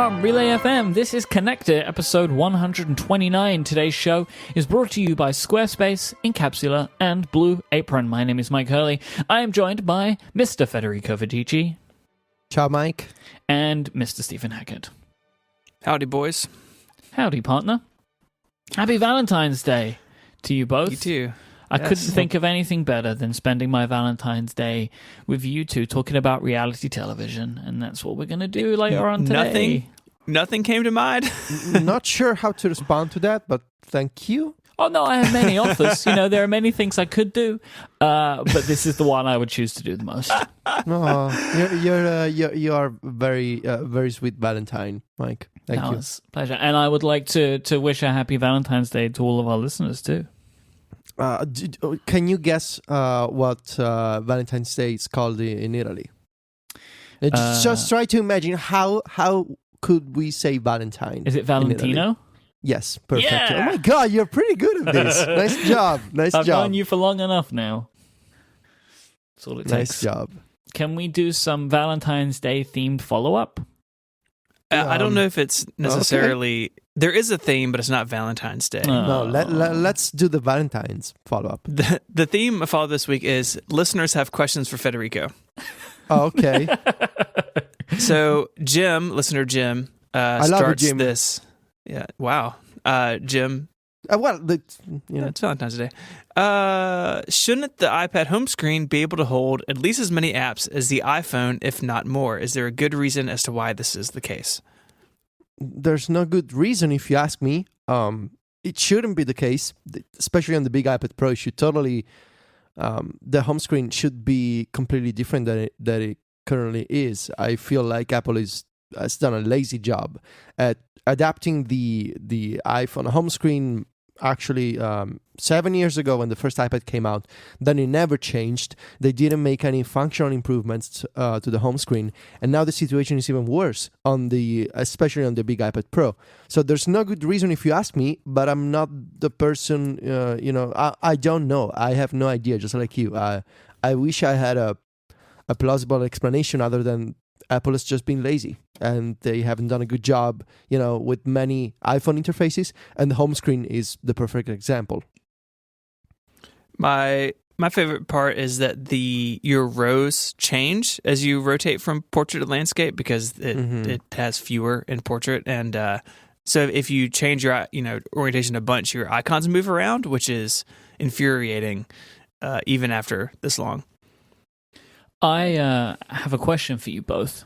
From Relay FM, this is Connector, episode 129. Today's show is brought to you by Squarespace, Incapsula, and Blue Apron. My name is Myke Hurley. I am joined by Mr. Federico Federici. Ciao, Myke. And Mr. Stephen Hackett. Howdy, boys. Howdy, partner. Happy Valentine's Day to you both. You too. I couldn't think of anything better than spending my Valentine's Day with you two talking about reality television, and that's what we're going to do later on today. Nothing came to mind? Not sure how to respond to that, but thank you. Oh, no, I have many offers. You know, there are many things I could do, but this is the one I would choose to do the most. Oh, you are very sweet Valentine, Myke. Thank you. It's a pleasure. And I would like to wish a happy Valentine's Day to all of our listeners, too. Can you guess what Valentine's Day is called in Italy? Just try to imagine how could we say Valentine? Is it Valentino? Yes, perfect. Yeah! Oh my God, you're pretty good at this. Nice job. I've known you for long enough now. That's all it takes. Nice job. Can we do some Valentine's Day themed follow-up? I don't know if it's necessarily... Okay. There is a theme, but it's not Valentine's Day. No, let's do the Valentine's follow-up. The theme of follow this week is listeners have questions for Federico. Oh, okay. So listener Jim, starts Jim. This. Yeah, wow. Jim. It's Valentine's Day. Shouldn't the iPad home screen be able to hold at least as many apps as the iPhone, if not more? Is there a good reason as to why this is the case? There's no good reason, if you ask me. It shouldn't be the case, especially on the big iPad Pro. It should totally, the home screen should be completely different than it currently is. I feel like Apple has done a lazy job at adapting the iPhone home screen. Actually, 7 years ago when the first iPad came out, then it never changed. They didn't make any functional improvements to the home screen, and now the situation is even worse especially on the big iPad Pro. So there's no good reason, if you ask me, but I'm not the person. I don't know. I have no idea. Just like you, I wish I had a plausible explanation other than Apple has just been lazy and they haven't done a good job, with many iPhone interfaces, and the home screen is the perfect example. My favorite part is that your rows change as you rotate from portrait to landscape because it has fewer in portrait, and so if you change your orientation a bunch, your icons move around, which is infuriating even after this long. I have a question for you both.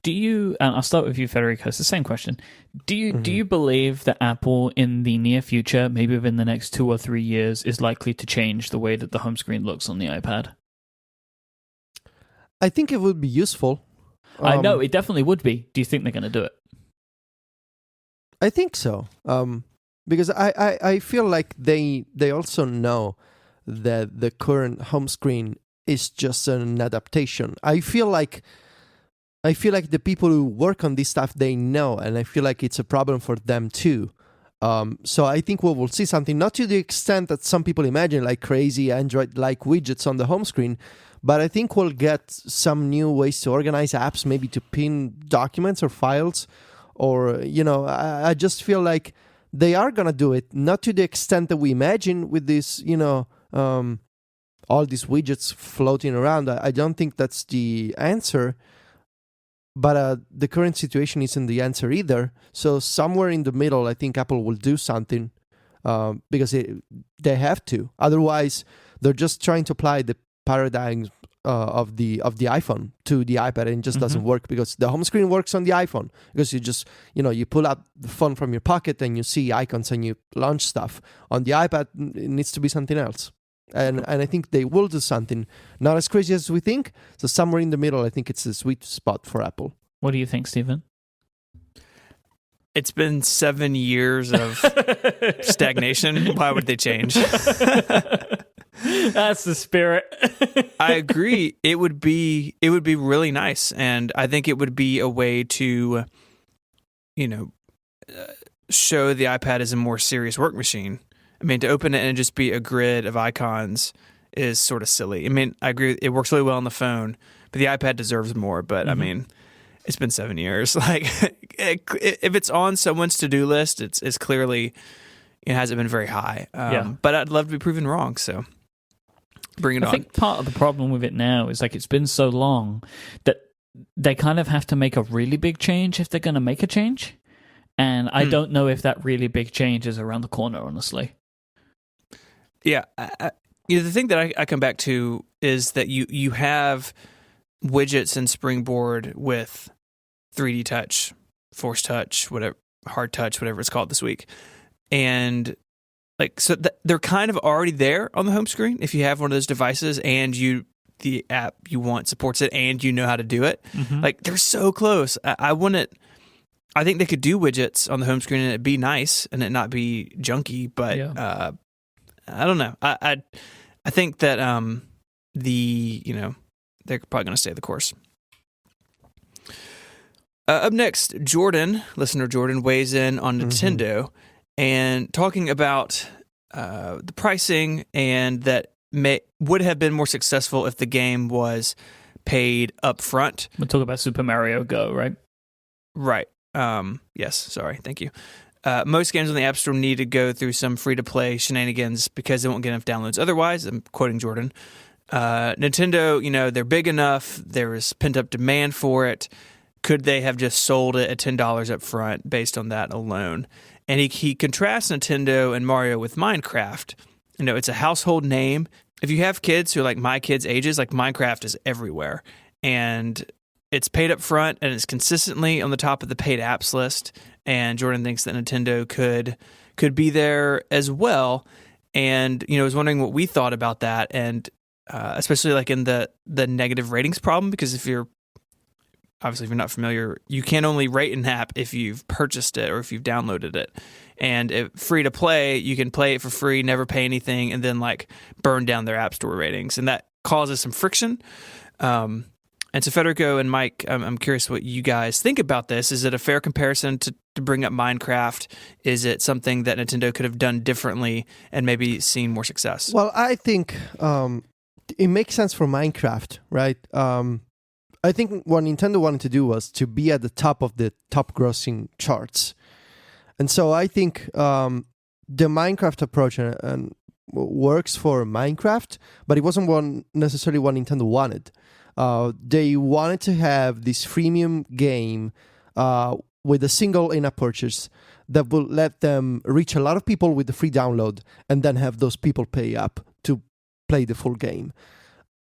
And I'll start with you, Federico. It's the same question. Do you believe that Apple in the near future, maybe within the next 2 or 3 years, is likely to change the way that the home screen looks on the iPad? I think it would be useful. I know, it definitely would be. Do you think they're going to do it? I think so. Because I feel like they also know that the current home screen is just an adaptation. I feel like the people who work on this stuff, they know, and I feel like it's a problem for them too. So I think we will see something, not to the extent that some people imagine, like crazy Android-like widgets on the home screen, but I think we'll get some new ways to organize apps, maybe to pin documents or files, or, I just feel like they are going to do it, not to the extent that we imagine with this, all these widgets floating around. I don't think that's the answer. But the current situation isn't the answer either. So somewhere in the middle, I think Apple will do something because they have to. Otherwise, they're just trying to apply the paradigm of the iPhone to the iPad, and it just doesn't work because the home screen works on the iPhone because you just you pull out the phone from your pocket and you see icons and you launch stuff. On the iPad, it needs to be something else. And I think they will do something not as crazy as we think. So somewhere in the middle, I think it's a sweet spot for Apple. What do you think, Stephen? It's been 7 years of stagnation. Why would they change? That's the spirit. I agree. It would be really nice, and I think it would be a way to, show the iPad as a more serious work machine. I mean, to open it and just be a grid of icons is sort of silly. I mean, I agree. It works really well on the phone, but the iPad deserves more. But I mean, It's been 7 years. Like, if it's on someone's to-do list, it's clearly, it hasn't been very high. But I'd love to be proven wrong, so bring it on. I think part of the problem with it now is, like, it's been so long that they kind of have to make a really big change if they're going to make a change. And I don't know if that really big change is around the corner, honestly. Yeah. The thing that I come back to is that you have widgets in Springboard with 3D touch, force touch, whatever, hard touch, whatever it's called this week. And like, so they're kind of already there on the home screen if you have one of those devices and the app you want supports it and you know how to do it. Mm-hmm. Like, they're so close. I think they could do widgets on the home screen and it'd be nice and it not be junky, but I don't know. I think that they're probably going to stay the course. Up next, listener Jordan, weighs in on Nintendo and talking about the pricing and that would have been more successful if the game was paid up front. We'll talk about Super Mario Go, right? Right. Yes, sorry. Thank you. Most games on the App Store need to go through some free-to-play shenanigans because they won't get enough downloads. Otherwise, I'm quoting Jordan, Nintendo, they're big enough. There is pent-up demand for it. Could they have just sold it at $10 up front based on that alone? And he contrasts Nintendo and Mario with Minecraft. It's a household name. If you have kids who are like my kids' ages, like Minecraft is everywhere. And it's paid up front and it's consistently on the top of the paid apps list. And Jordan thinks that Nintendo could be there as well. And, I was wondering what we thought about that. And especially like in the negative ratings problem, because if you're not familiar, you can only rate an app if you've purchased it or if you've downloaded it. And if free to play, you can play it for free, never pay anything, and then like burn down their app store ratings. And that causes some friction. And so Federico and Myke, I'm curious what you guys think about this. Is it a fair comparison to bring up Minecraft? Is it something that Nintendo could have done differently and maybe seen more success? Well, I think it makes sense for Minecraft, right? I think what Nintendo wanted to do was to be at the top of the top grossing charts. And so I think the Minecraft approach and works for Minecraft, but it wasn't necessarily what Nintendo wanted. They wanted to have this freemium game with a single in-app purchase that will let them reach a lot of people with the free download and then have those people pay up to play the full game.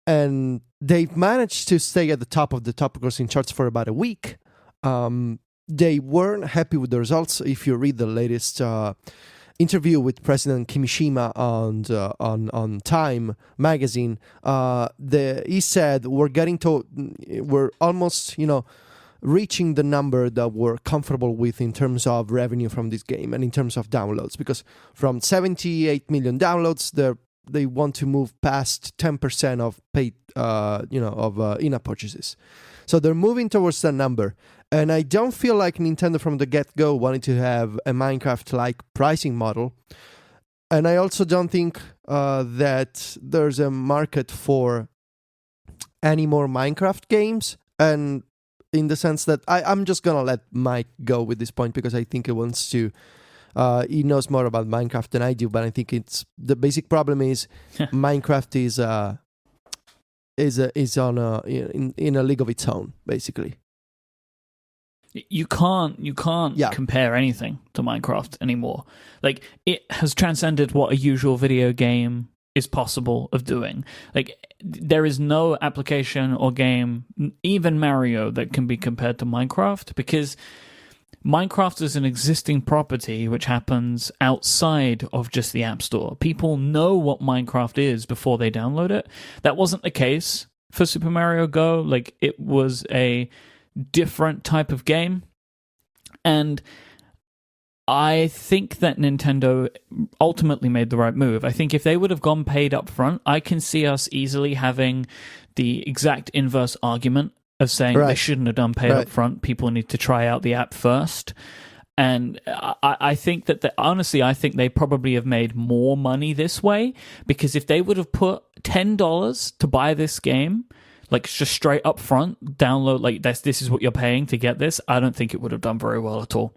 And they've managed to stay at the top of the top grossing charts for about a week. They weren't happy with the results. If you read the latest interview with President Kimishima on Time magazine, he said we're almost reaching the number that we're comfortable with in terms of revenue from this game and in terms of downloads, because from 78 million downloads, they want to move past 10% of paid in-app purchases. So they're moving towards that number. And I don't feel like Nintendo from the get-go wanted to have a Minecraft-like pricing model. And I also don't think that there's a market for any more Minecraft games. And in the sense that I'm just going to let Myke go with this point because I think he wants to... he knows more about Minecraft than I do, but I think the basic problem is Minecraft is in a league of its own, basically. You can't compare anything to Minecraft anymore. Like, it has transcended what a usual video game is possible of doing. Like, there is no application or game, even Mario, that can be compared to Minecraft, because Minecraft is an existing property which happens outside of just the App Store. People know what Minecraft is before they download it. That wasn't the case for Super Mario Go. Like, it was a different type of game. And I think that Nintendo ultimately made the right move. I think if they would have gone paid up front, I can see us easily having the exact inverse argument of saying they shouldn't have done paid up front. People need to try out the app first. And I think that, honestly, I think they probably have made more money this way, because if they would have put $10 to buy this game, like just straight up front, download, like this is what you're paying to get this, I don't think it would have done very well at all.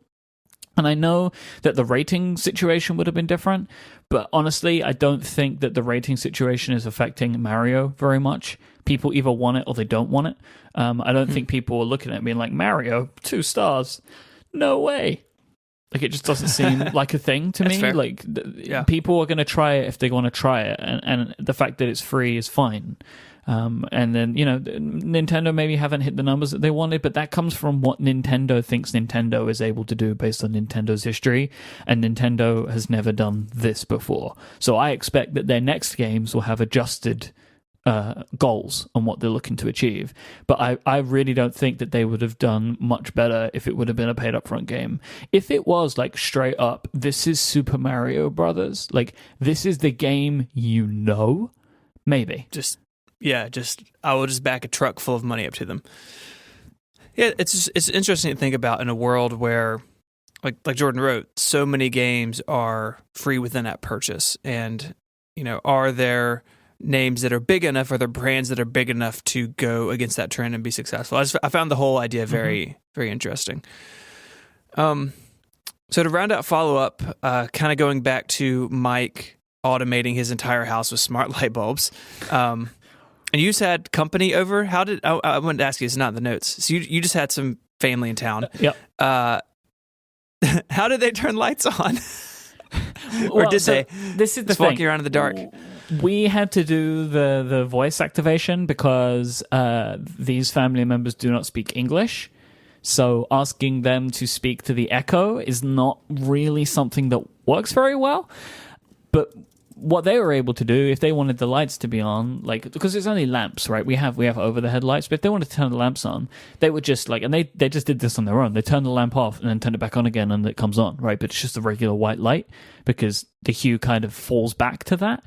And I know that the rating situation would have been different, but honestly, I don't think that the rating situation is affecting Mario very much. People either want it or they don't want it. I don't think people are looking at it and being like, Mario, 2 stars. No way. Like, it just doesn't seem like a thing to me. Fair. Like, people are going to try it if they want to try it, and the fact that it's free is fine. And then, Nintendo maybe haven't hit the numbers that they wanted, but that comes from what Nintendo thinks Nintendo is able to do based on Nintendo's history, and Nintendo has never done this before. So I expect that their next games will have adjusted goals on what they're looking to achieve. But I really don't think that they would have done much better if it would have been a paid upfront game. If it was like straight up, this is Super Mario Brothers, like this is the game, maybe. I will just back a truck full of money up to them. Yeah, it's interesting to think about in a world where, like Jordan wrote, so many games are free within that purchase. And, are there names that are big enough, or there brands that are big enough to go against that trend and be successful? I found the whole idea very, very interesting. So to round out follow-up, kind of going back to Myke automating his entire house with smart light bulbs, and you just had company over. How did I wanted to ask you? It's not in the notes. So you just had some family in town. Yep. How did they turn lights on? Or did they? This is the just thing. Walking around in the dark. We had to do the voice activation because these family members do not speak English. So asking them to speak to the Echo is not really something that works very well. But what they were able to do, if they wanted the lights to be on, like, because it's only lamps, right? We have over the head lights, but if they wanted to turn the lamps on, they would just like, and they just did this on their own. They turn the lamp off and then turn it back on again, and it comes on, right? But it's just a regular white light because the hue kind of falls back to that.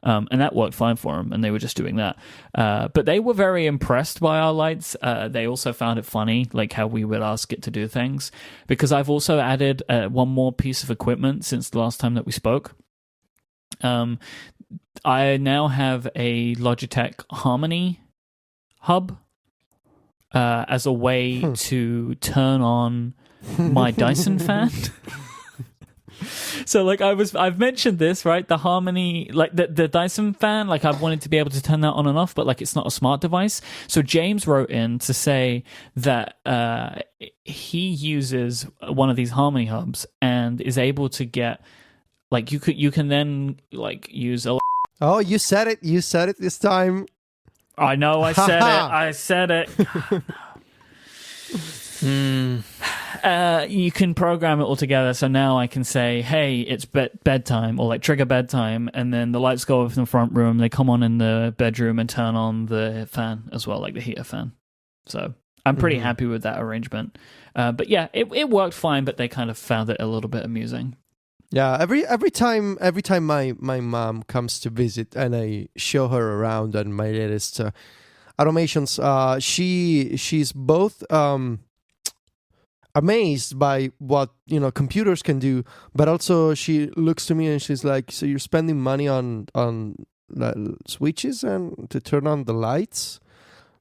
And that worked fine for them, and they were just doing that. But they were very impressed by our lights. They also found it funny, like how we would ask it to do things, because I've also added one more piece of equipment since the last time that we spoke. I now have a Logitech Harmony hub as a way to turn on my Dyson fan. So, like, I've mentioned this, right? The Harmony, like the Dyson fan, like I've wanted to be able to turn that on and off, but like it's not a smart device. So James wrote in to say that he uses one of these Harmony hubs and is able to get, like, you can then like use a. Oh, you said it this time. I know, I said it. You can program it all together, so now I can say, hey, it's bedtime, or like trigger bedtime, and then the lights go off in the front room, they come on in the bedroom and turn on the fan as well, like the heater fan. So I'm pretty happy with that arrangement. But yeah, it worked fine, but they kind of found it a little bit amusing. Yeah, every time my mom comes to visit and I show her around and my latest automations, she's both amazed by what computers can do, but also she looks to me and she's like, "So you're spending money on switches and to turn on the lights?"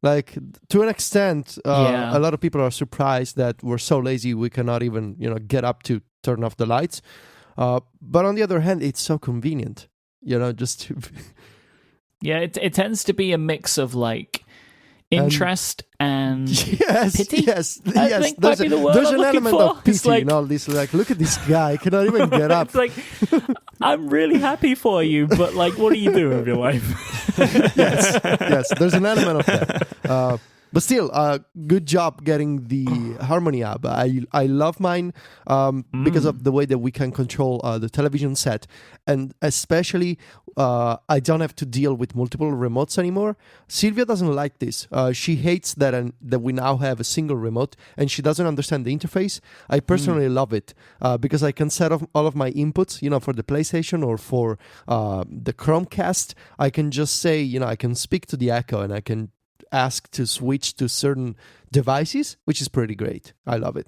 Like, to an extent, a lot of people are surprised that we're so lazy we cannot even get up to turn off the lights. But on the other hand, it's so convenient, just to... Yeah, it tends to be a mix of like interest and pity. Yes. I think might be the word there's I'm an element for. of pity in all this. Like, look at this guy, cannot even get up. It's like, I'm really happy for you, but like, what do you do with your life? yes, there's an element of that. But still, good job getting the Harmony app. I love mine because of the way that we can control the television set. And especially, I don't have to deal with multiple remotes anymore. Sylvia doesn't like this. She hates that we now have a single remote, and she doesn't understand the interface. I personally love it because I can set off all of my inputs, for the PlayStation or for the Chromecast. I can just say, I can speak to the Echo and I can ask to switch to certain devices, which is pretty great. I love it.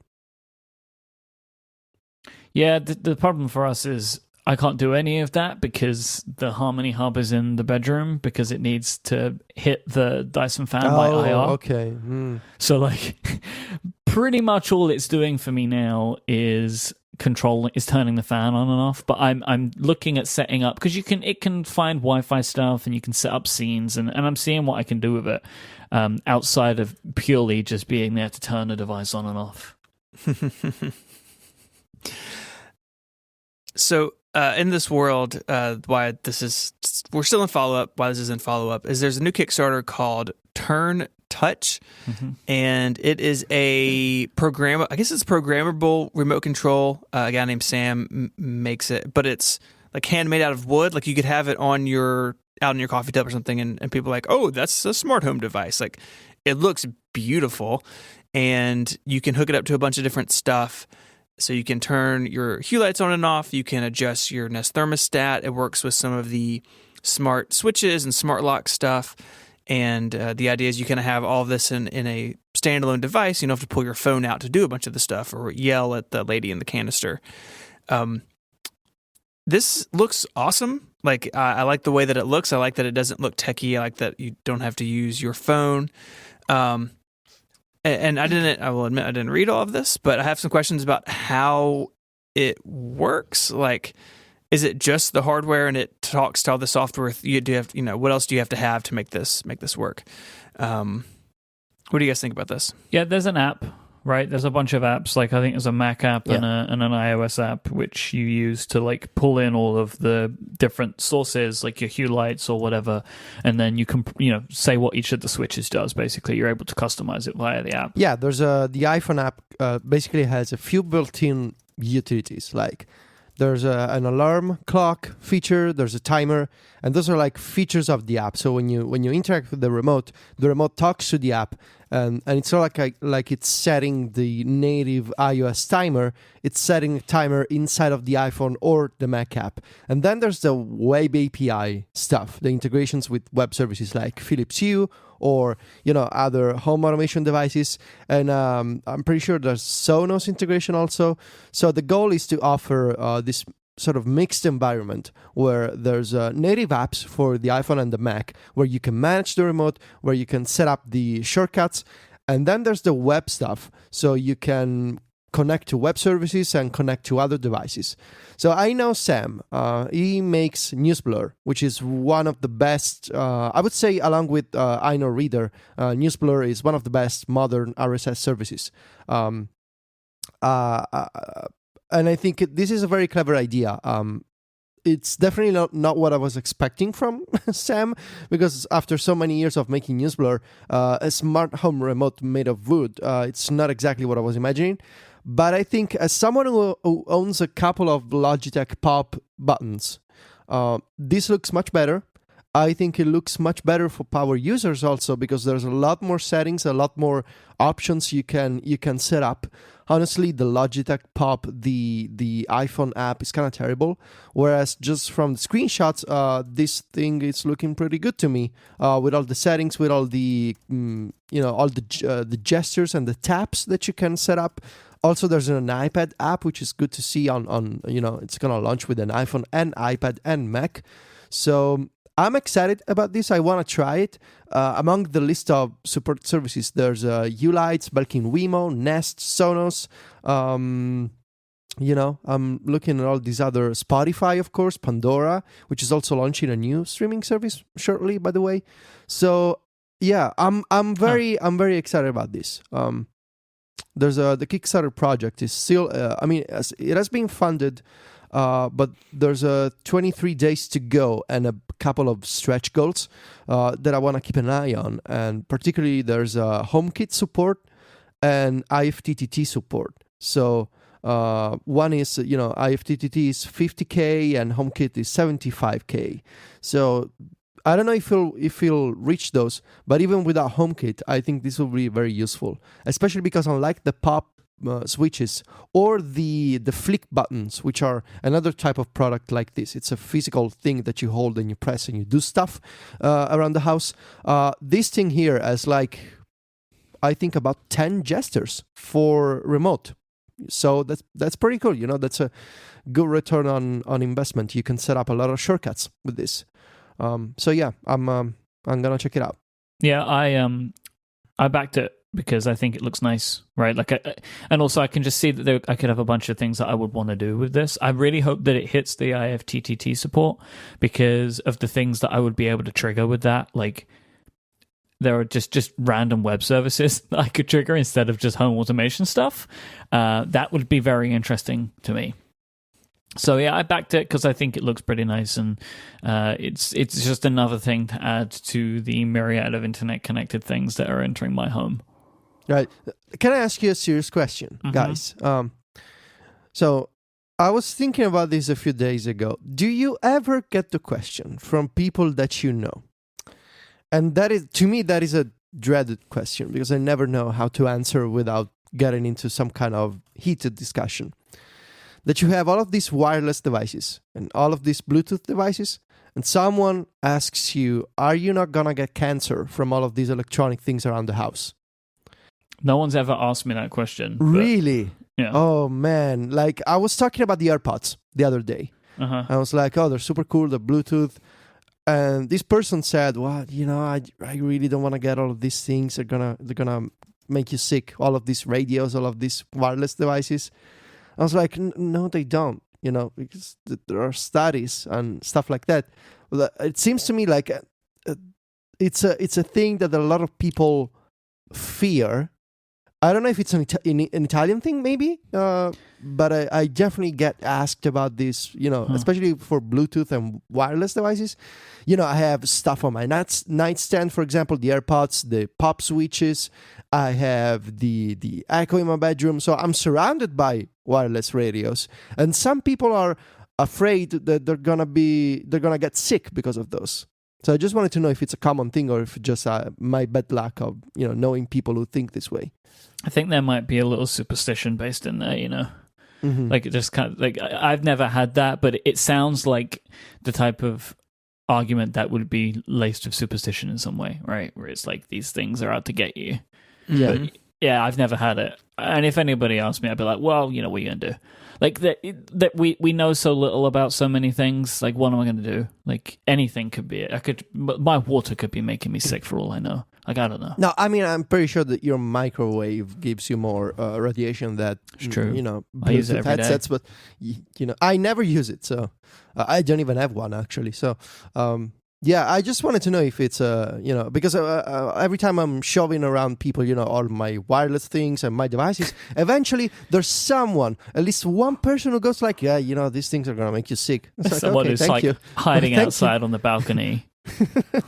Yeah, the problem for us is I can't do any of that because the Harmony Hub is in the bedroom because it needs to hit the Dyson fan by IR. Okay. So like pretty much all it's doing for me now is turning the fan on and off. But I'm looking at setting up because it can find Wi-Fi stuff and you can set up scenes and I'm seeing what I can do with it outside of purely just being there to turn a device on and off. So in this world, we're still in follow-up, why this is in follow-up, is there's a new Kickstarter called Turn Touch, and it is a programmable remote control. A guy named Sam makes it, but it's like handmade out of wood. Like you could have it out on your coffee table or something, and people are like, oh, that's a smart home device. Like it looks beautiful, and you can hook it up to a bunch of different stuff. So you can turn your Hue lights on and off. You can adjust your Nest thermostat. It works with some of the smart switches and smart lock stuff. And the idea is you kind of have all of this in a standalone device. You don't have to pull your phone out to do a bunch of the stuff or yell at the lady in the canister. This looks awesome. Like I like the way that it looks. I like that it doesn't look techie. I like that you don't have to use your phone. And I will admit I didn't read all of this, but I have some questions about how it works. Like, is it just the hardware and it talks to all the software? What else do you have to make this work? What do you guys think about this? Yeah, there's an app, right? There's a bunch of apps. Like I think there's a Mac app and an iOS app, which you use to like pull in all of the different sources, like your Hue lights or whatever, and then you can say what each of the switches does. Basically, you're able to customize it via the app. Yeah, there's the iPhone app. Basically, has a few built-in utilities like. There's an alarm clock feature, there's a timer, and those are like features of the app. So when you interact with the remote talks to the app, and it's not like it's setting the native iOS timer, it's setting a timer inside of the iPhone or the Mac app. And then there's the web API stuff, the integrations with web services like Philips Hue or other home automation devices, and I'm pretty sure there's Sonos integration also. So the goal is to offer this sort of mixed environment where there's native apps for the iPhone and the Mac, where you can manage the remote, where you can set up the shortcuts, and then there's the web stuff, so you can connect to web services and connect to other devices. So I know Sam, he makes NewsBlur, which is one of the best, I would say along with iKnowReader, NewsBlur is one of the best modern RSS services. And I think this is a very clever idea. It's definitely not what I was expecting from Sam, because after so many years of making NewsBlur, a smart home remote made of wood, it's not exactly what I was imagining. But I think as someone who owns a couple of Logitech Pop buttons, this looks much better. I think it looks much better for power users also, because there's a lot more settings, a lot more options you can set up. Honestly, the Logitech Pop, the iPhone app is kind of terrible, whereas just from the screenshots, this thing is looking pretty good to me, with all the settings, with all the all the gestures and the taps that you can set up. Also, there's an iPad app, which is good to see on it's going to launch with an iPhone and iPad and Mac. So I'm excited about this. I want to try it. Among the list of support services, there's Hue lights, Belkin Wemo, Nest, Sonos. I'm looking at all these other, Spotify, of course, Pandora, which is also launching a new streaming service shortly, by the way. So yeah, I'm very excited about this. There's the Kickstarter project is still, it has been funded, but there's 23 days to go and a couple of stretch goals that I want to keep an eye on. And particularly there's HomeKit support and IFTTT support. So one is, IFTTT is 50K and HomeKit is 75K. So I don't know if you'll reach those, but even without HomeKit, I think this will be very useful, especially because unlike the pop switches or the flick buttons, which are another type of product like this, it's a physical thing that you hold and you press and you do stuff around the house. This thing here has I think about 10 gestures for remote. So that's pretty cool. That's a good return on investment. You can set up a lot of shortcuts with this. So yeah, I'm gonna check it out. Yeah, I backed it because I think it looks nice, right? And also I can just see that I could have a bunch of things that I would want to do with this. I really hope that it hits the IFTTT support because of the things that I would be able to trigger with that. Like, there are just random web services that I could trigger instead of just home automation stuff. That would be very interesting to me. So yeah, I backed it because I think it looks pretty nice, and it's just another thing to add to the myriad of internet-connected things that are entering my home. Right. Can I ask you a serious question, guys? So I was thinking about this a few days ago. Do you ever get the question from people that you know? And to me, that is a dreaded question because I never know how to answer without getting into some kind of heated discussion. That you have all of these wireless devices and all of these Bluetooth devices, and someone asks you, are you not going to get cancer from all of these electronic things around the house? No one's ever asked me that question. Really? Yeah. Oh, man. Like, I was talking about the AirPods the other day. I was like, oh, they're super cool, the Bluetooth. And this person said, well, I really don't want to get all of these things. They're gonna make you sick. All of these radios, all of these wireless devices. I was like, no, they don't. Because there are studies and stuff like that. It seems to me like it's a thing that a lot of people fear. I don't know if it's an Italian thing, maybe, but I definitely get asked about this, especially for Bluetooth and wireless devices. I have stuff on my nightstand, for example, the AirPods, the pop switches. I have the Echo in my bedroom. So I'm surrounded by wireless radios. And some people are afraid that they're gonna get sick because of those. So I just wanted to know if it's a common thing or if it's just my bad luck of, knowing people who think this way. I think there might be a little superstition based in there, Like, it just kind of, like, I've never had that, but it sounds like the type of argument that would be laced with superstition in some way, right? Where it's like these things are out to get you. Yeah. But, yeah, I've never had it. And if anybody asked me, I'd be like, well, what are you going to do? Like, that we know so little about so many things. Like, what am I going to do? Like, anything could be it. My water could be making me sick for all I know. Like, I don't know. No, I mean, I'm pretty sure that your microwave gives you more radiation that, it's true. Bluetooth I use it every headsets, day. But, I never use it. So I don't even have one, actually. So, yeah, I just wanted to know if it's, because every time I'm shoving around people, all my wireless things and my devices, eventually there's someone, at least one person who goes like, yeah, these things are going to make you sick. It's Someone who's like hiding outside on the balcony.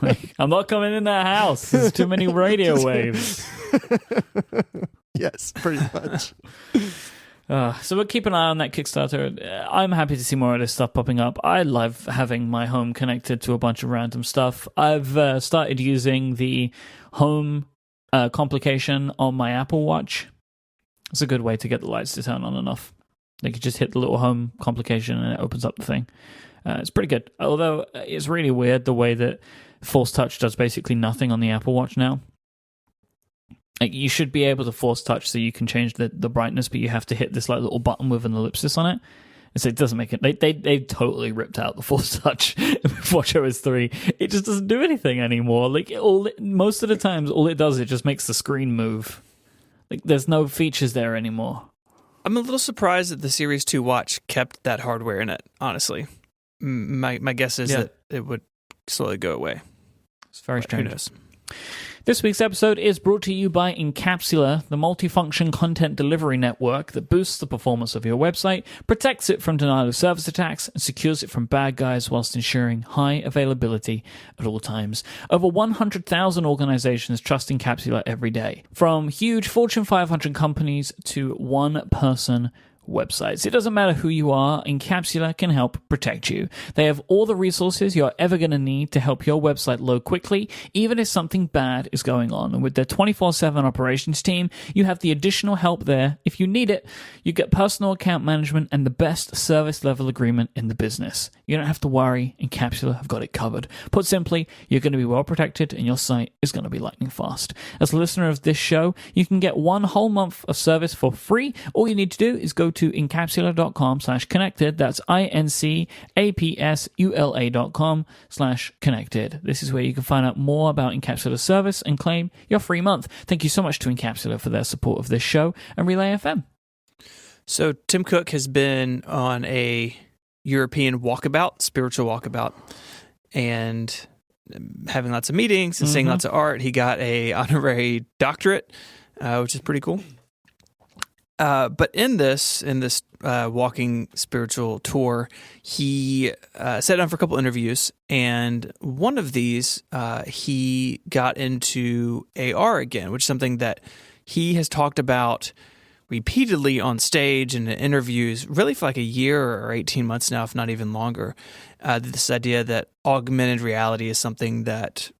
Like, I'm not coming in that house. There's too many radio waves. Yes, pretty much. So we'll keep an eye on that Kickstarter. I'm happy to see more of this stuff popping up. I love having my home connected to a bunch of random stuff. I've started using the home complication on my Apple Watch. It's a good way to get the lights to turn on and off. Like, you just hit the little home complication and it opens up the thing. It's pretty good. Although it's really weird the way that Force Touch does basically nothing on the Apple Watch now. Like, you should be able to force touch so you can change the brightness, but you have to hit this like little button with an ellipsis on it. And so it doesn't make it. They totally ripped out the force touch with WatchOS 3. It just doesn't do anything anymore. Like, most of the times, all it does, it just makes the screen move. Like, there's no features there anymore. I'm a little surprised that the Series 2 watch kept that hardware in it, honestly. My guess is that it would slowly go away. It's very strange. Who knows? This week's episode is brought to you by Encapsula, the multifunction content delivery network that boosts the performance of your website, protects it from denial of service attacks, and secures it from bad guys whilst ensuring high availability at all times. Over 100,000 organizations trust Encapsula every day, from huge Fortune 500 companies to one-person websites. It doesn't matter who you are, Encapsula can help protect you. They have all the resources you're ever going to need to help your website load quickly, even if something bad is going on. And with their 24/7 operations team, you have the additional help there. If you need it, you get personal account management and the best service level agreement in the business. You don't have to worry. Encapsula have got it covered. Put simply, you're going to be well protected and your site is going to be lightning fast. As a listener of this show, you can get 1 whole month of service for free. All you need to do is go to encapsula.com/connected. That's INCAPSULA.com/connected. This is where you can find out more about Encapsula service and claim your free month. Thank you so much to Encapsula for their support of this show and Relay FM. So Tim Cook has been on a European walkabout, spiritual walkabout, and having lots of meetings and seeing lots of art. He got a honorary doctorate, which is pretty cool. But in this walking spiritual tour, he sat down for a couple interviews, and one of these, he got into AR again, which is something that he has talked about repeatedly on stage and in interviews, really for like a year or 18 months now, if not even longer. This idea that augmented reality is something that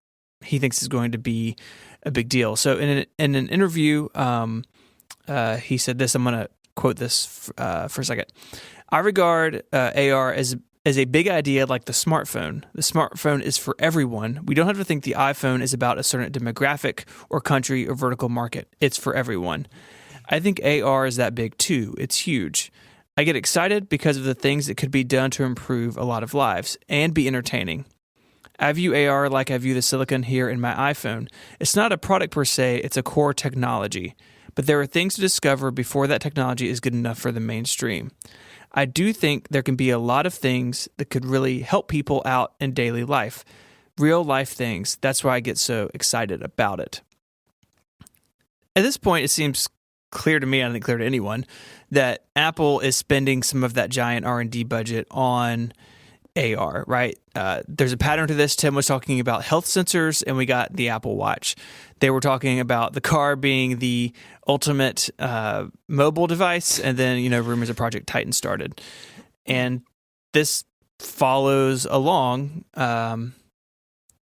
he thinks is going to be a big deal. So in an interview, he said this. I'm going to quote this for a second. I regard AR as a big idea like the smartphone. The smartphone is for everyone. We don't have to think the iPhone is about a certain demographic or country or vertical market. It's for everyone. I think AR is that big too. It's huge. I get excited because of the things that could be done to improve a lot of lives and be entertaining. I view AR like I view the silicon here in my iPhone. It's not a product per se, it's a core technology. But there are things to discover before that technology is good enough for the mainstream. I do think there can be a lot of things that could really help people out in daily life. Real life things. That's why I get so excited about it. At this point, it seems clear to me, I think clear to anyone, that Apple is spending some of that giant R&D budget on AR, right? There's a pattern to this. Tim was talking about health sensors, and we got the Apple Watch. They were talking about the car being the ultimate mobile device, and then, rumors of Project Titan started. And this follows along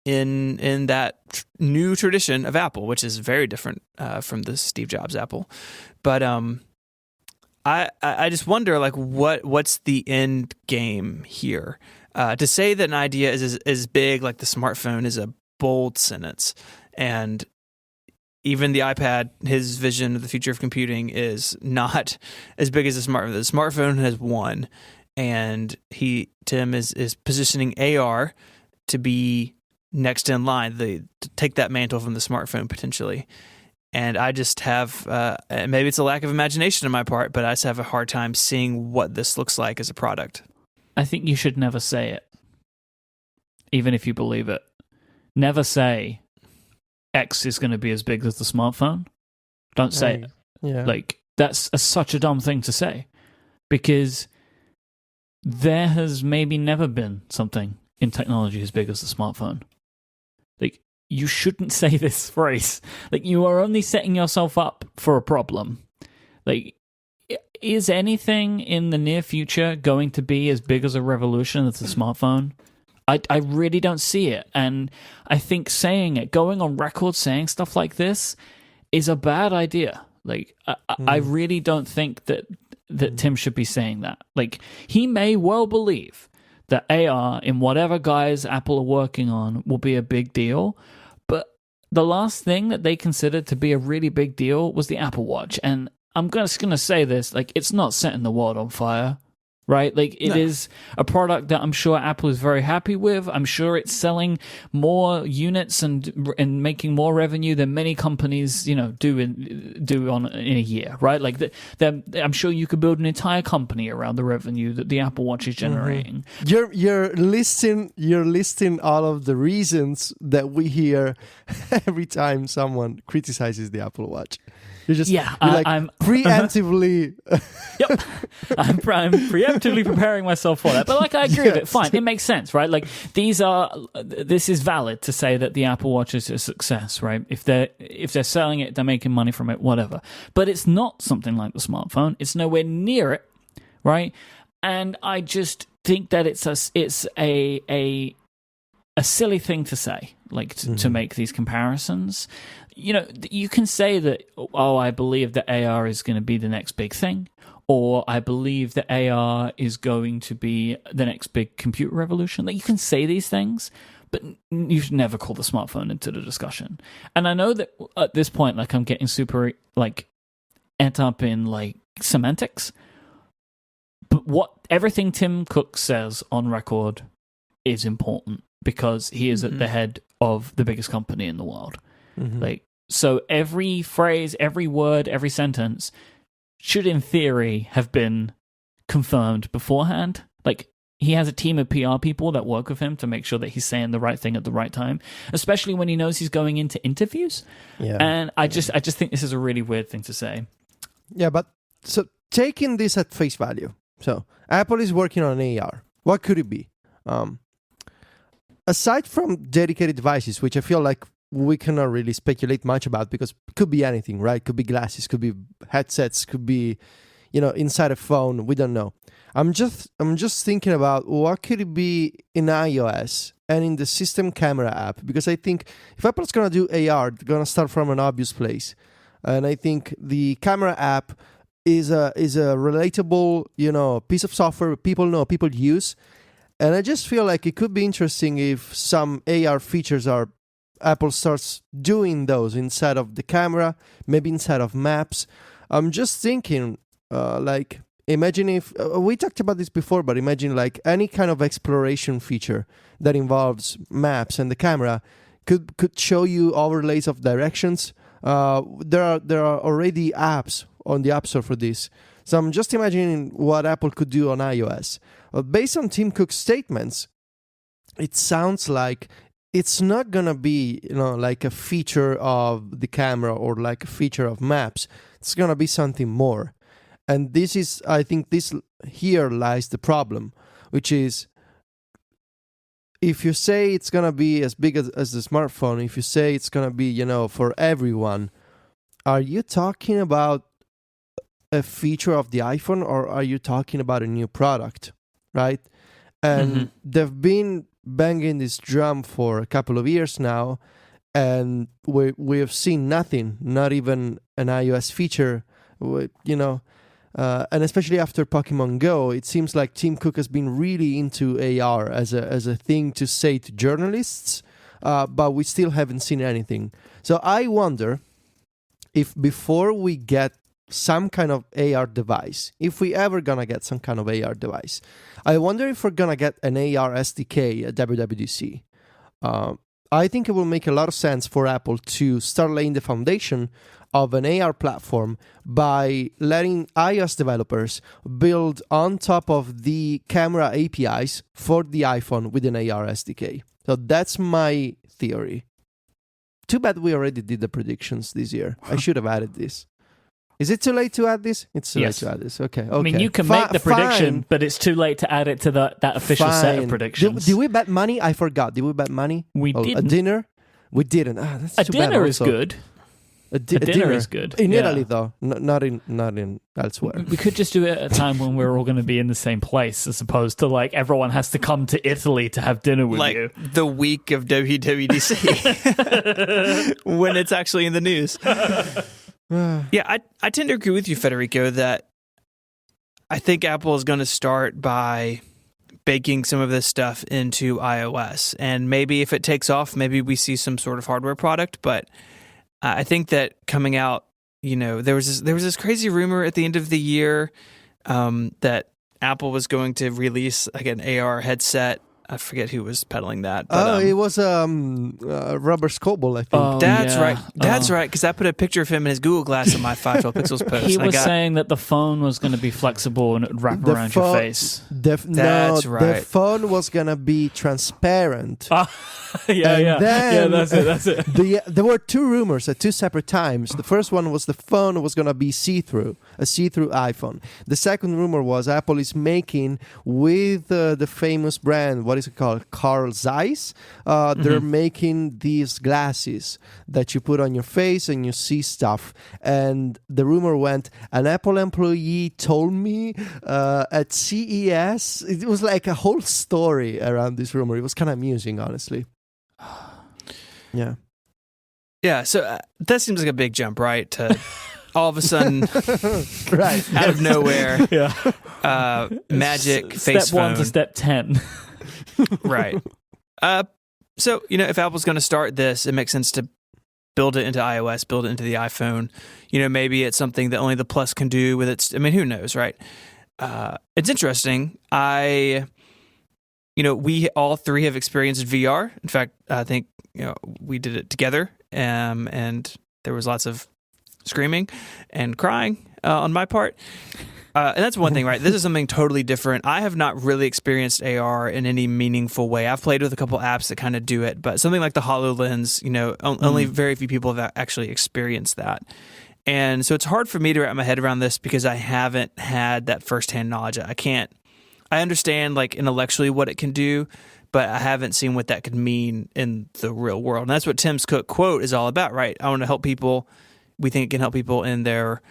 in that new tradition of Apple, which is very different from the Steve Jobs Apple. But I just wonder, like, what's the end game here? To say that an idea is as big like the smartphone is a bold sentence, and even the iPad, his vision of the future of computing is not as big as the smartphone. The smartphone has won, and Tim is positioning AR to be next in line, to take that mantle from the smartphone potentially. And I just have, maybe it's a lack of imagination on my part, but I just have a hard time seeing what this looks like as a product. I think you should never say it, even if you believe it. Never say X is going to be as big as the smartphone. Don't say it. Yeah. Like, that's such a dumb thing to say, because there has maybe never been something in technology as big as the smartphone. Like, you shouldn't say this phrase. Like, you are only setting yourself up for a problem. Like, is anything in the near future going to be as big as a revolution as the smartphone? I really don't see it. And I think saying it, going on record saying stuff like this is a bad idea. Like, I really don't think that Tim should be saying that. Like, he may well believe that AR in whatever guise Apple are working on will be a big deal, but the last thing that they considered to be a really big deal was the Apple Watch. And I'm just going to say this, like, it's not setting the world on fire, right? Like, it is a product that I'm sure Apple is very happy with. I'm sure it's selling more units and making more revenue than many companies, do in a year, right? Like, I'm sure you could build an entire company around the revenue that the Apple Watch is generating. You're listing all of the reasons that we hear every time someone criticizes the Apple Watch. I'm preemptively. Yep, I'm preemptively preparing myself for that. But like, I agree with it. Fine, it makes sense, right? Like, this is valid to say that the Apple Watch is a success, right? If they're selling it, they're making money from it, whatever. But it's not something like the smartphone. It's nowhere near it. right? And I just think that it's a silly thing to say, like to make these comparisons. You know, you can say that, oh, I believe that AR is going to be the next big thing, or I believe that AR is going to be the next big computer revolution. Like, you can say these things, but you should never call the smartphone into the discussion. And I know that at this point, like, I'm getting super, like, end up in, like, semantics. But everything Tim Cook says on record is important because he is at the head of the biggest company in the world. Like, so every phrase, every word, every sentence should, in theory, have been confirmed beforehand. Like, he has a team of PR people that work with him to make sure that he's saying the right thing at the right time, especially when he knows he's going into interviews. Yeah. And I just think this is a really weird thing to say. Yeah, but so taking this at face value, so Apple is working on AR. What could it be? Aside from dedicated devices, which I feel like we cannot really speculate much about because it could be anything, right? Could be glasses, could be headsets, could be, inside a phone. We don't know. I'm just thinking about what could it be in iOS and in the system camera app, because I think if Apple's gonna do AR, they're gonna start from an obvious place, and I think the camera app is a relatable, piece of software people know, people use, and I just feel like it could be interesting if some AR features Apple starts doing those inside of the camera, maybe inside of maps. I'm just thinking, imagine if we talked about this before, but imagine like any kind of exploration feature that involves maps and the camera could show you overlays of directions. There are already apps on the App Store for this. So I'm just imagining what Apple could do on iOS. Based on Tim Cook's statements, it sounds like it's not going to be, like a feature of the camera or like a feature of maps. It's going to be something more. And I think here lies the problem, which is if you say it's going to be as big as the smartphone, if you say it's going to be, for everyone, are you talking about a feature of the iPhone or are you talking about a new product, right? And they've been banging this drum for a couple of years now, and we have seen nothing, not even an iOS feature, and especially after Pokemon Go, it seems like Tim Cook has been really into AR as a thing to say to journalists, but we still haven't seen anything. So I wonder if before we get some kind of AR device, if we ever gonna get some kind of AR device, I wonder if we're gonna get an AR SDK at WWDC. I think it will make a lot of sense for Apple to start laying the foundation of an AR platform by letting iOS developers build on top of the camera APIs for the iPhone with an AR SDK. So that's my theory. Too bad we already did the predictions this year. I should have added this. Is it too late to add this? It's too late to add this. Okay. I mean, you can make the prediction, but it's too late to add it to that official set of predictions. Did we bet money? I forgot. Did we bet money? We didn't. A dinner? We didn't. That's a too dinner bad is good. A dinner is good. In Italy, though. Not in elsewhere. We could just do it at a time when we're all going to be in the same place, as opposed to like everyone has to come to Italy to have dinner with you. Like the week of WWDC when it's actually in the news. Yeah, I tend to agree with you, Federico, that I think Apple is going to start by baking some of this stuff into iOS. And maybe if it takes off, maybe we see some sort of hardware product. But I think that coming out, there was this crazy rumor at the end of the year that Apple was going to release like an AR headset. I forget who was peddling that. But, it was Robert Scoble, I think. That's right. That's right, because I put a picture of him in his Google Glass in my 512 Pixels post. He was saying that the phone was going to be flexible and it would wrap around your face. That's right. The phone was going to be transparent. That's it. There were two rumors at two separate times. The first one was the phone was going to be see-through, a see-through iPhone. The second rumor was Apple is making with the famous brand, what what is it called? Carl Zeiss. They're making these glasses that you put on your face and you see stuff. And the rumor went, an Apple employee told me at CES. It was like a whole story around this rumor. It was kind of amusing, honestly. Yeah. Yeah, so that seems like a big jump, right? To all of a sudden, right, out of nowhere, Yeah. magic face Step 1 phone. to step 10. Right. So, if Apple's going to start this, it makes sense to build it into iOS, build it into the iPhone. Maybe it's something that only the Plus can do with its... who knows, right? It's interesting. We all three have experienced VR. In fact, I think, we did it together, and there was lots of screaming and crying on my part. And that's one thing, right? This is something totally different. I have not really experienced AR in any meaningful way. I've played with a couple apps that kind of do it, but something like the HoloLens, only very few people have actually experienced that. And so it's hard for me to wrap my head around this because I haven't had that firsthand knowledge. I understand like intellectually what it can do, but I haven't seen what that could mean in the real world. And that's what Tim's Cook quote is all about, right? I want to help people. We think it can help people in their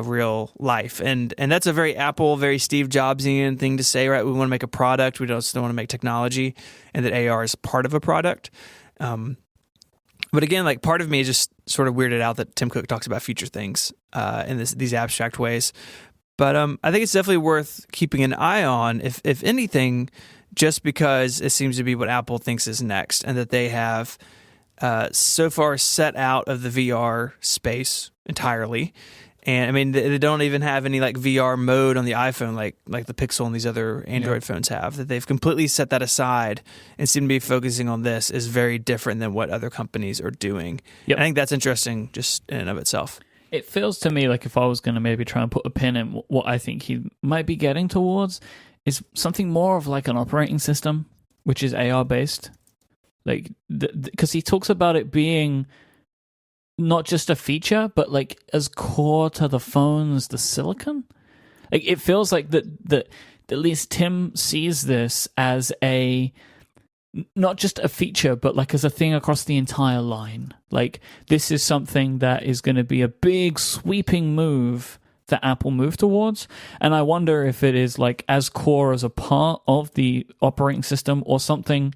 real life. And that's a very Apple, very Steve Jobsian thing to say, right? We want to make a product. We don't want to make technology, and that AR is part of a product. But again, like part of me is just sort of weirded out that Tim Cook talks about future things in these abstract ways. But I think it's definitely worth keeping an eye on, if anything, just because it seems to be what Apple thinks is next, and that they have so far set out of the VR space entirely. And they don't even have any like VR mode on the iPhone like the Pixel and these other Android phones have. That they've completely set that aside and seem to be focusing on this is very different than what other companies are doing. Yep. I think that's interesting just in and of itself. It feels to me like if I was going to maybe try and put a pin in what I think he might be getting towards is something more of like an operating system, which is AR based. Like, because he talks about it being not just a feature, but like as core to the phone as the silicon. Like it feels like that at least Tim sees this as not just a feature, but like as a thing across the entire line. Like this is something that is going to be a big sweeping move that Apple move towards. And I wonder if it is like as core as a part of the operating system or something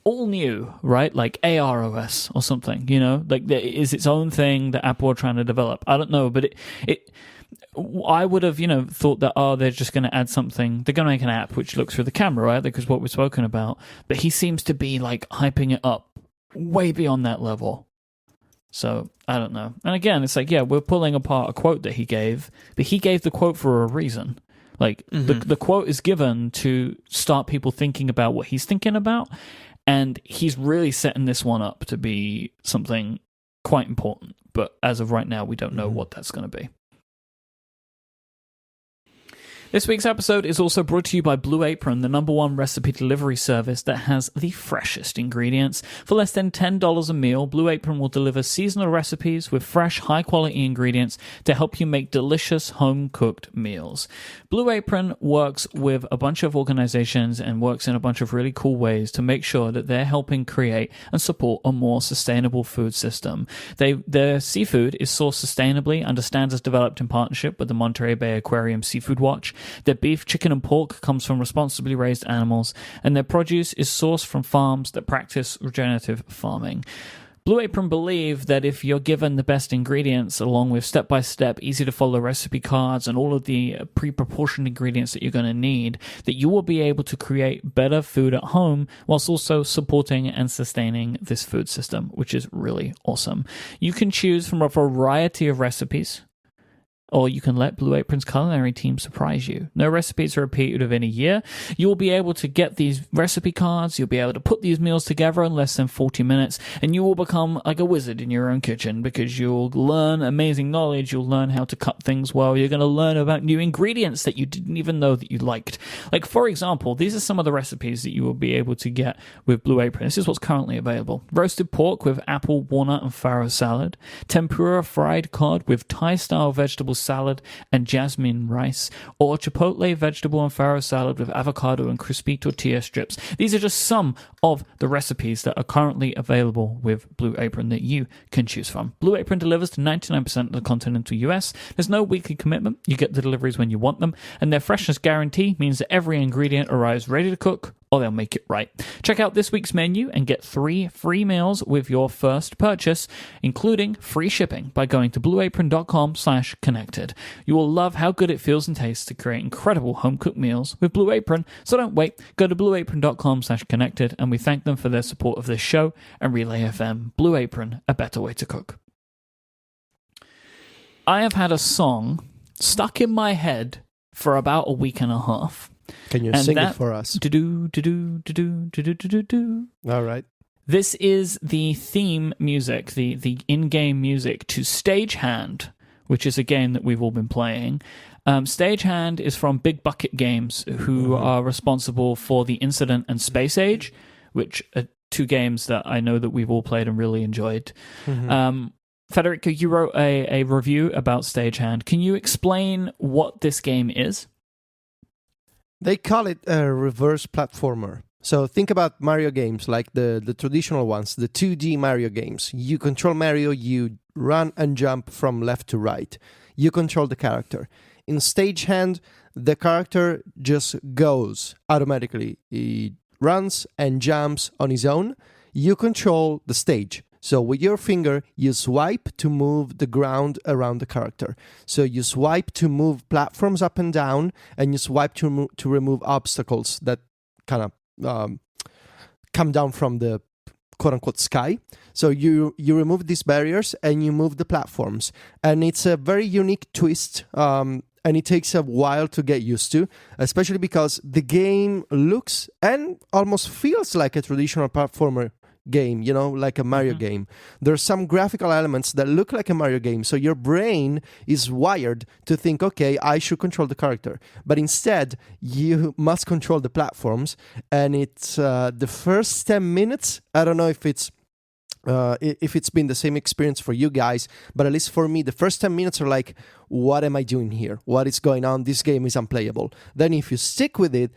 all new, right? Like AROS or something, like there is its own thing that Apple are trying to develop. I don't know, but I would have, thought that, they're just going to add something. They're going to make an app which looks through the camera, right? Because what we've spoken about. But he seems to be like hyping it up way beyond that level. So I don't know. And again, it's like, we're pulling apart a quote that he gave, but he gave the quote for a reason. Like the quote is given to start people thinking about what he's thinking about. And he's really setting this one up to be something quite important. But as of right now, we don't know what that's going to be. This week's episode is also brought to you by Blue Apron, the #1 recipe delivery service that has the freshest ingredients. For less than $10 a meal, Blue Apron will deliver seasonal recipes with fresh, high-quality ingredients to help you make delicious home-cooked meals. Blue Apron works with a bunch of organizations and works in a bunch of really cool ways to make sure that they're helping create and support a more sustainable food system. Their seafood is sourced sustainably under standards developed in partnership with the Monterey Bay Aquarium Seafood Watch. Their beef, chicken, and pork comes from responsibly raised animals, and their produce is sourced from farms that practice regenerative farming. Blue Apron believe that if you're given the best ingredients along with step-by-step, easy-to-follow recipe cards and all of the pre-proportioned ingredients that you're going to need, that you will be able to create better food at home whilst also supporting and sustaining this food system, which is really awesome. You can choose from a variety of recipes, or you can let Blue Apron's culinary team surprise you. No recipes are repeated within a year. You will be able to get these recipe cards, you'll be able to put these meals together in less than 40 minutes, and you will become like a wizard in your own kitchen because you'll learn amazing knowledge, you'll learn how to cut things well, you're going to learn about new ingredients that you didn't even know that you liked. Like, for example, these are some of the recipes that you will be able to get with Blue Apron. This is what's currently available. Roasted pork with apple, walnut, and farro salad. Tempura fried cod with Thai-style vegetable vegetable salad and jasmine rice, or chipotle vegetable and farro salad with avocado and crispy tortilla strips. These are just some of the recipes that are currently available with Blue Apron that you can choose from. Blue Apron delivers to 99% of the continental US. There's no weekly commitment. You get the deliveries when you want them, and their freshness guarantee means that every ingredient arrives ready to cook, or they'll make it right. Check out this week's menu and get 3 free meals with your first purchase, including free shipping, by going to blueapron.com/connected. You will love how good it feels and tastes to create incredible home-cooked meals with Blue Apron, so don't wait. Go to blueapron.com/connected, and we thank them for their support of this show and Relay FM. Blue Apron, a better way to cook. I have had a song stuck in my head for about a week and a half. Can you sing it for us? All right. This is the theme music, the in-game music to Stagehand, which is a game that we've all been playing. Stagehand is from Big Bucket Games, who are responsible for The Incident and Space Age, which are 2 games that I know that we've all played and really enjoyed. Federico, you wrote a review about Stagehand. Can you explain what this game is? They call it a reverse platformer. So think about Mario games, like the traditional ones, the 2D Mario games. You control Mario, you run and jump from left to right. You control the character. In Stagehand, the character just goes automatically. He runs and jumps on his own. You control the stage. So with your finger, you swipe to move the ground around the character. So you swipe to move platforms up and down, and you swipe to remove obstacles that kind of come down from the quote-unquote sky. So you remove these barriers and you move the platforms. And it's a very unique twist, and it takes a while to get used to, especially because the game looks and almost feels like a traditional platformer game, you know, like a Mario game. There's some graphical elements that look like a Mario game, so your brain is wired to think, okay, I should control the character, but instead you must control the platforms. And it's the first 10 minutes, I don't know if it's been the same experience for you guys, but at least for me, the first 10 minutes are like, what am I doing here? What is going on? This game is unplayable. Then if you stick with it,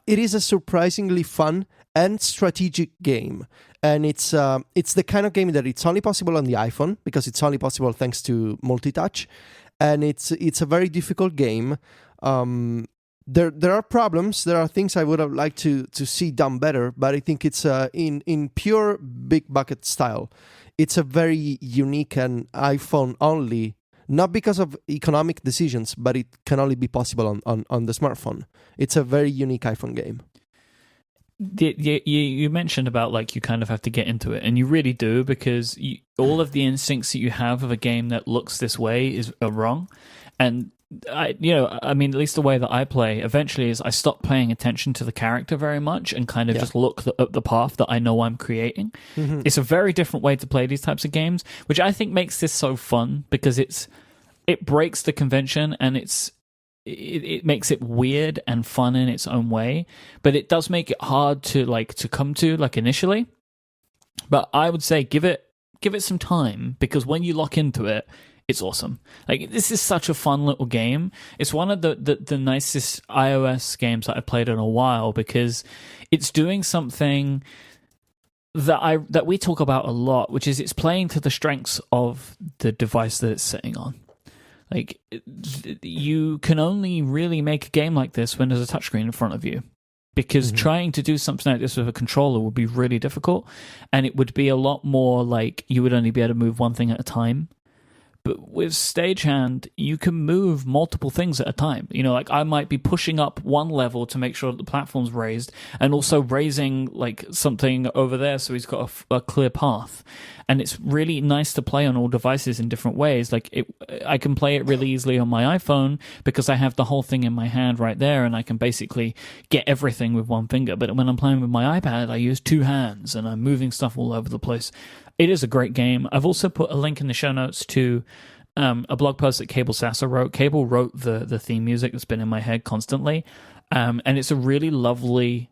it is a surprisingly fun and strategic game. And it's the kind of game that it's only possible on the iPhone, because it's only possible thanks to multi-touch. And it's a very difficult game. There are problems. There are things I would have liked to see done better, but I think it's in pure Big Bucket style. It's a very unique and iPhone only, not because of economic decisions, but it can only be possible on the smartphone. It's a very unique iPhone game. You mentioned about like you kind of have to get into it, and you really do, because all of the instincts that you have of a game that looks this way are wrong. And at least the way that I play eventually is I stop paying attention to the character very much and kind of just look up the path that I know I'm creating. It's a very different way to play these types of games, which I think makes this so fun, because it breaks the convention, and it makes it weird and fun in its own way, but it does make it hard to come to initially. But I would say give it some time, because when you lock into it, it's awesome. Like, this is such a fun little game. It's one of the nicest iOS games that I've played in a while, because it's doing something that we talk about a lot, which is it's playing to the strengths of the device that it's sitting on. Like, you can only really make a game like this when there's a touchscreen in front of you, because trying to do something like this with a controller would be really difficult, and it would be a lot more like you would only be able to move one thing at a time. But with Stagehand, you can move multiple things at a time. You know, like I might be pushing up one level to make sure that the platform's raised, and also raising like something over there so he's got a clear path. And it's really nice to play on all devices in different ways. Like I can play it really easily on my iPhone because I have the whole thing in my hand right there, and I can basically get everything with one finger. But when I'm playing with my iPad, I use 2 hands, and I'm moving stuff all over the place. It is a great game. I've also put a link in the show notes to a blog post that Cable Sasser wrote. Cable wrote the theme music that's been in my head constantly, and it's a really lovely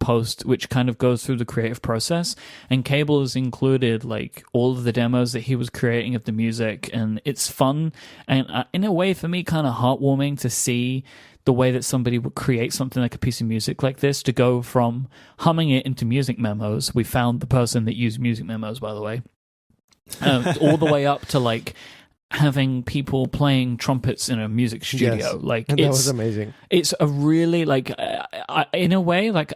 post which kind of goes through the creative process, and Cable has included like all of the demos that he was creating of the music, and it's fun and in a way for me kind of heartwarming to see the way that somebody would create something like a piece of music like this, to go from humming it into music memos. We found the person that used music memos, by the way, all the way up to like having people playing trumpets in a music studio. Yes. Like And that was amazing. It's a really like in a way like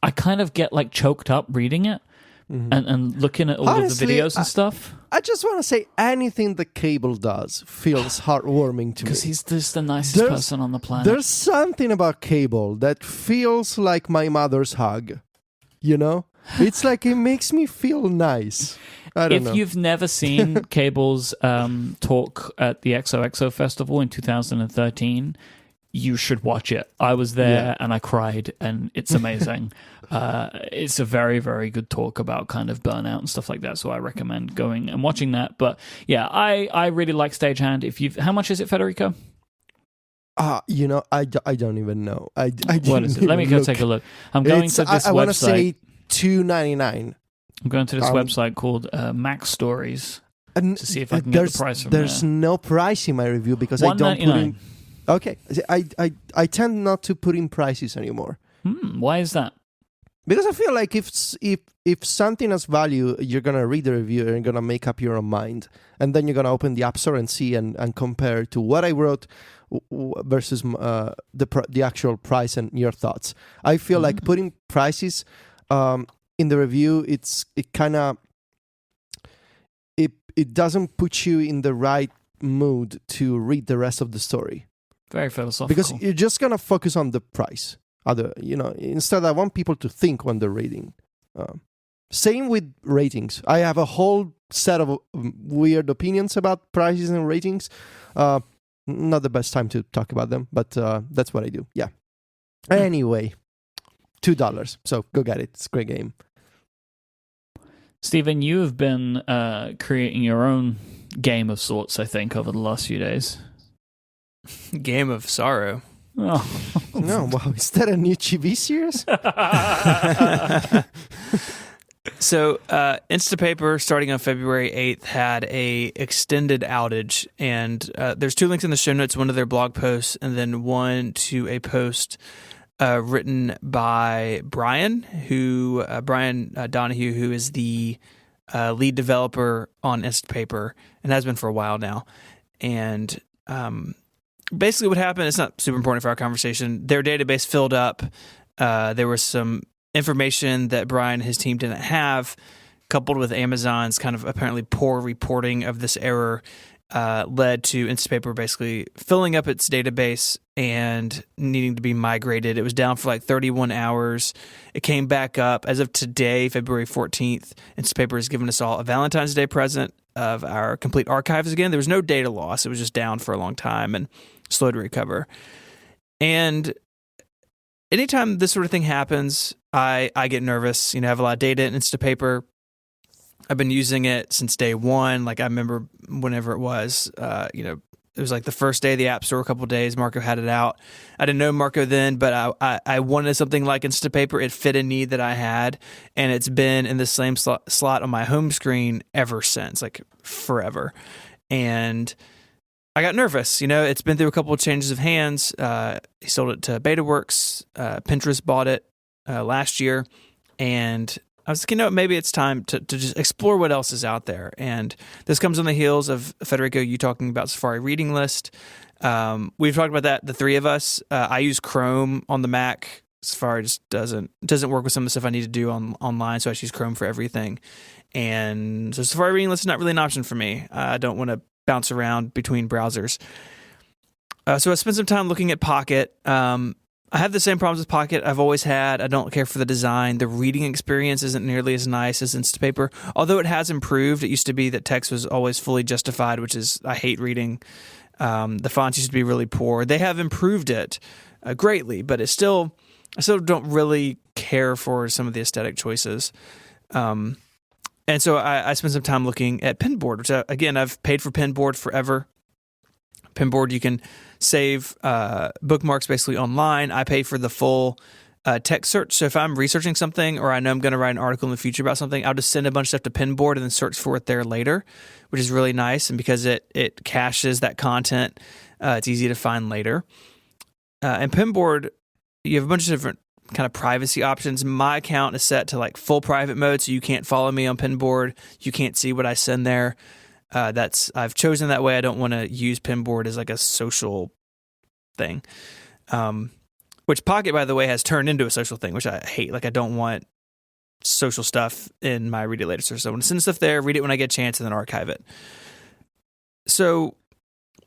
I kind of get like choked up reading it and looking at all Honestly, of the videos and stuff. I just want to say anything that Cable does feels heartwarming to me. Because he's just the nicest person on the planet. There's something about Cable that feels like my mother's hug. You know? It's like it makes me feel nice. I don't know. If you've never seen Cable's talk at the XOXO Festival in 2013, you should watch it. I was there and I cried, and it's amazing. It's a very, very good talk about kind of burnout and stuff like that. So I recommend going and watching that. But yeah, I really like Stagehand. How much is it, Federico? You know, I don't even know. What is it? Let me go take a look. I'm going to this I want to website. say $2.99. I'm going to this website called Mac Stories to see if I can get the price from There's there. no price in my review because I don't put in. $1.99. Okay, I tend not to put in prices anymore. Why is that? Because I feel like if something has value, you're gonna read the review and you're gonna make up your own mind, and then you're gonna open the App Store and see and compare to what I wrote versus the actual price and your thoughts. I feel like putting prices in the review, it doesn't put you in the right mood to read the rest of the story. Very philosophical. Because you're just gonna focus on the price. Instead, I want people to think when they're reading. Same with ratings. I have a whole set of weird opinions about prices and ratings. Not the best time to talk about them, but that's what I do. Yeah. Anyway, $2. So go get it. It's a great game. Stephen, you have been creating your own game of sorts, I think, over the last few days. Game of sorrow. Oh. No, wow, is that a new TV series? So, Instapaper, starting on February 8th, had a extended outage, and there's 2 links in the show notes, one to their blog post, and then one to a post written by Brian Donahue, who is the lead developer on Instapaper, and has been for a while now. And basically what happened, it's not super important for our conversation, their database filled up. There was some information that Brian and his team didn't have, coupled with Amazon's kind of apparently poor reporting of this error, led to Instapaper basically filling up its database and needing to be migrated. It was down for like 31 hours. It came back up. As of today, February 14th, Instapaper has given us all a Valentine's Day present of our complete archives again. There was no data loss. It was just down for a long time and slow to recover. And anytime this sort of thing happens, I get nervous. I have a lot of data in Instapaper. I've been using it since day one. Like I remember whenever it was, it was like the first day of the App Store, a couple of days, Marco had it out. I didn't know Marco then, but I wanted something like Instapaper. It fit a need that I had, and it's been in the same slot on my home screen ever since, like forever. And I got nervous. It's been through a couple of changes of hands. He sold it to BetaWorks. Pinterest bought it last year, and I was thinking, maybe it's time to just explore what else is out there. And this comes on the heels of Federico, you talking about Safari Reading List. We've talked about that, the three of us. I use Chrome on the Mac. Safari just doesn't work with some of the stuff I need to do online, so I just use Chrome for everything. And so Safari Reading List is not really an option for me. I don't want to bounce around between browsers. So I spent some time looking at Pocket. I have the same problems with Pocket I've always had. I don't care for the design. The reading experience isn't nearly as nice as Instapaper, although it has improved. It used to be that text was always fully justified, which is, I hate reading. The fonts used to be really poor. They have improved it greatly, but I still don't really care for some of the aesthetic choices. And so I spent some time looking at Pinboard, which, again, I've paid for Pinboard forever. Pinboard, you can save bookmarks basically online. I pay for the full text search. So if I'm researching something or I know I'm going to write an article in the future about something, I'll just send a bunch of stuff to Pinboard and then search for it there later, which is really nice. And because it caches that content, it's easy to find later. And Pinboard, you have a bunch of different kind of privacy options. My account is set to like full private mode, so you can't follow me on Pinboard. You can't see what I send there. I've chosen that way. I don't want to use Pinboard as like a social thing. Which Pocket, by the way, has turned into a social thing, which I hate. Like, I don't want social stuff in my Read It Later source. So I want to send stuff there, read it when I get a chance, and then archive it. So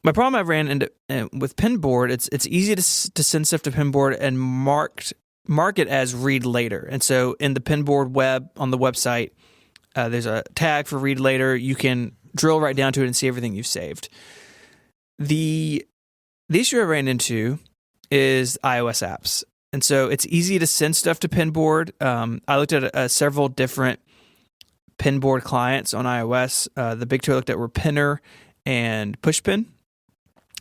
my problem I ran into with Pinboard, it's easy to send stuff to Pinboard and mark it as Read Later. And so in the Pinboard web on the website, there's a tag for Read Later. You can drill right down to it and see everything you've saved. The issue I ran into is iOS apps. And so it's easy to send stuff to Pinboard. I looked at several different Pinboard clients on iOS. The big two I looked at were Pinner and Pushpin.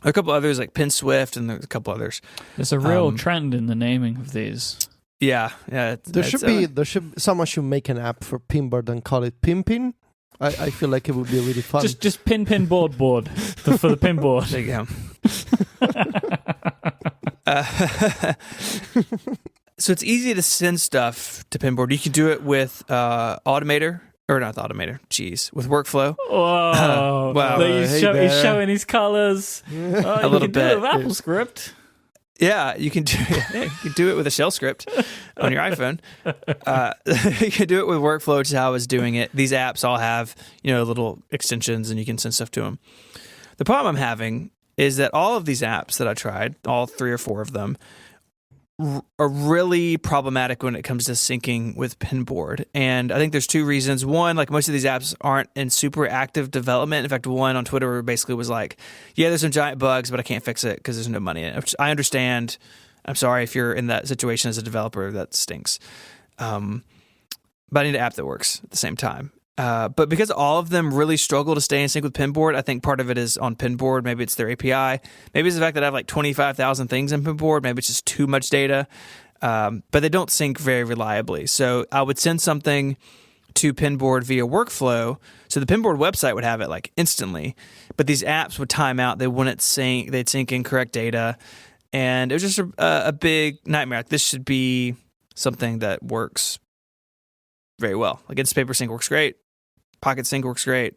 A couple others like PinSwift, and there's a couple others. There's a real trend in the naming of these. Yeah. Someone should make an app for Pinboard and call it Pinpin. I feel like it would be really fun. Just pin board for the Pinboard. There you go. So it's easy to send stuff to Pinboard. You can do it with Automator, or not the Automator, with Workflow. Whoa. Wow. He's showing his colors. A little bit. Do it with AppleScript. Yeah, you can do it with a shell script on your iPhone. You can do it with Workflow, which is how I was doing it. These apps all have, little extensions, and you can send stuff to them. The problem I'm having is that all of these apps that I tried, all 3 or 4 of them, are really problematic when it comes to syncing with Pinboard. And I think there's 2 reasons. One, like most of these apps aren't in super active development. In fact, one on Twitter basically was like, yeah, there's some giant bugs, but I can't fix it because there's no money in it. Which I understand. I'm sorry if you're in that situation as a developer. That stinks. But I need an app that works at the same time. But because all of them really struggle to stay in sync with Pinboard, I think part of it is on Pinboard. Maybe it's their API. Maybe it's the fact that I have like 25,000 things in Pinboard. Maybe it's just too much data. But they don't sync very reliably. So I would send something to Pinboard via Workflow. So the Pinboard website would have it like instantly. But these apps would time out. They wouldn't sync. They'd sync incorrect data. And it was just a big nightmare. Like, this should be something that works very well. Like, Instapaper Sync works great. Pocket Sync works great.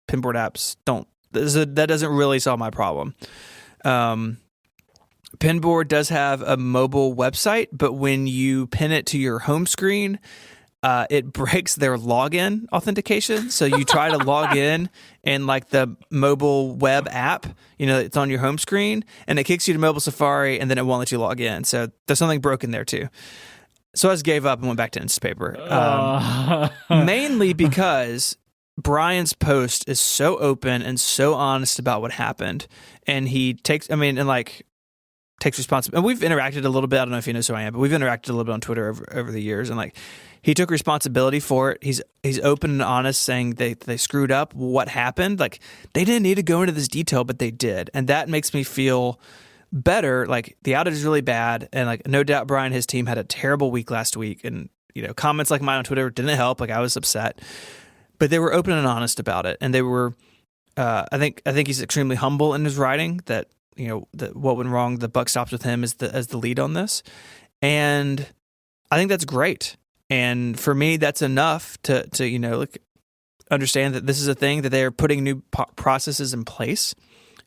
Pinboard apps don't. That doesn't really solve my problem. Pinboard does have a mobile website, but when you pin it to your home screen, it breaks their login authentication. So you try to log in like the mobile web app, it's on your home screen, and it kicks you to mobile Safari, and then it won't let you log in. So there's something broken there too. So I just gave up and went back to Instapaper. Mainly because Brian's post is so open and so honest about what happened, and he takes responsibility. And we've interacted a little bit. I don't know if you know who I am, but we've interacted a little bit on Twitter over the years, and like, he took responsibility for it. He's open and honest, saying they screwed up, what happened. Like, they didn't need to go into this detail, but they did, and that makes me feel better. Like, the outage is really bad, and like, no doubt Brian and his team had a terrible week last week, and comments like mine on Twitter didn't help. Like, I was upset. But they were open and honest about it, and they were. I think he's extremely humble in his writing. That that what went wrong, the buck stops with him as the lead on this, and I think that's great. And for me, that's enough to understand that this is a thing, that they are putting new processes in place,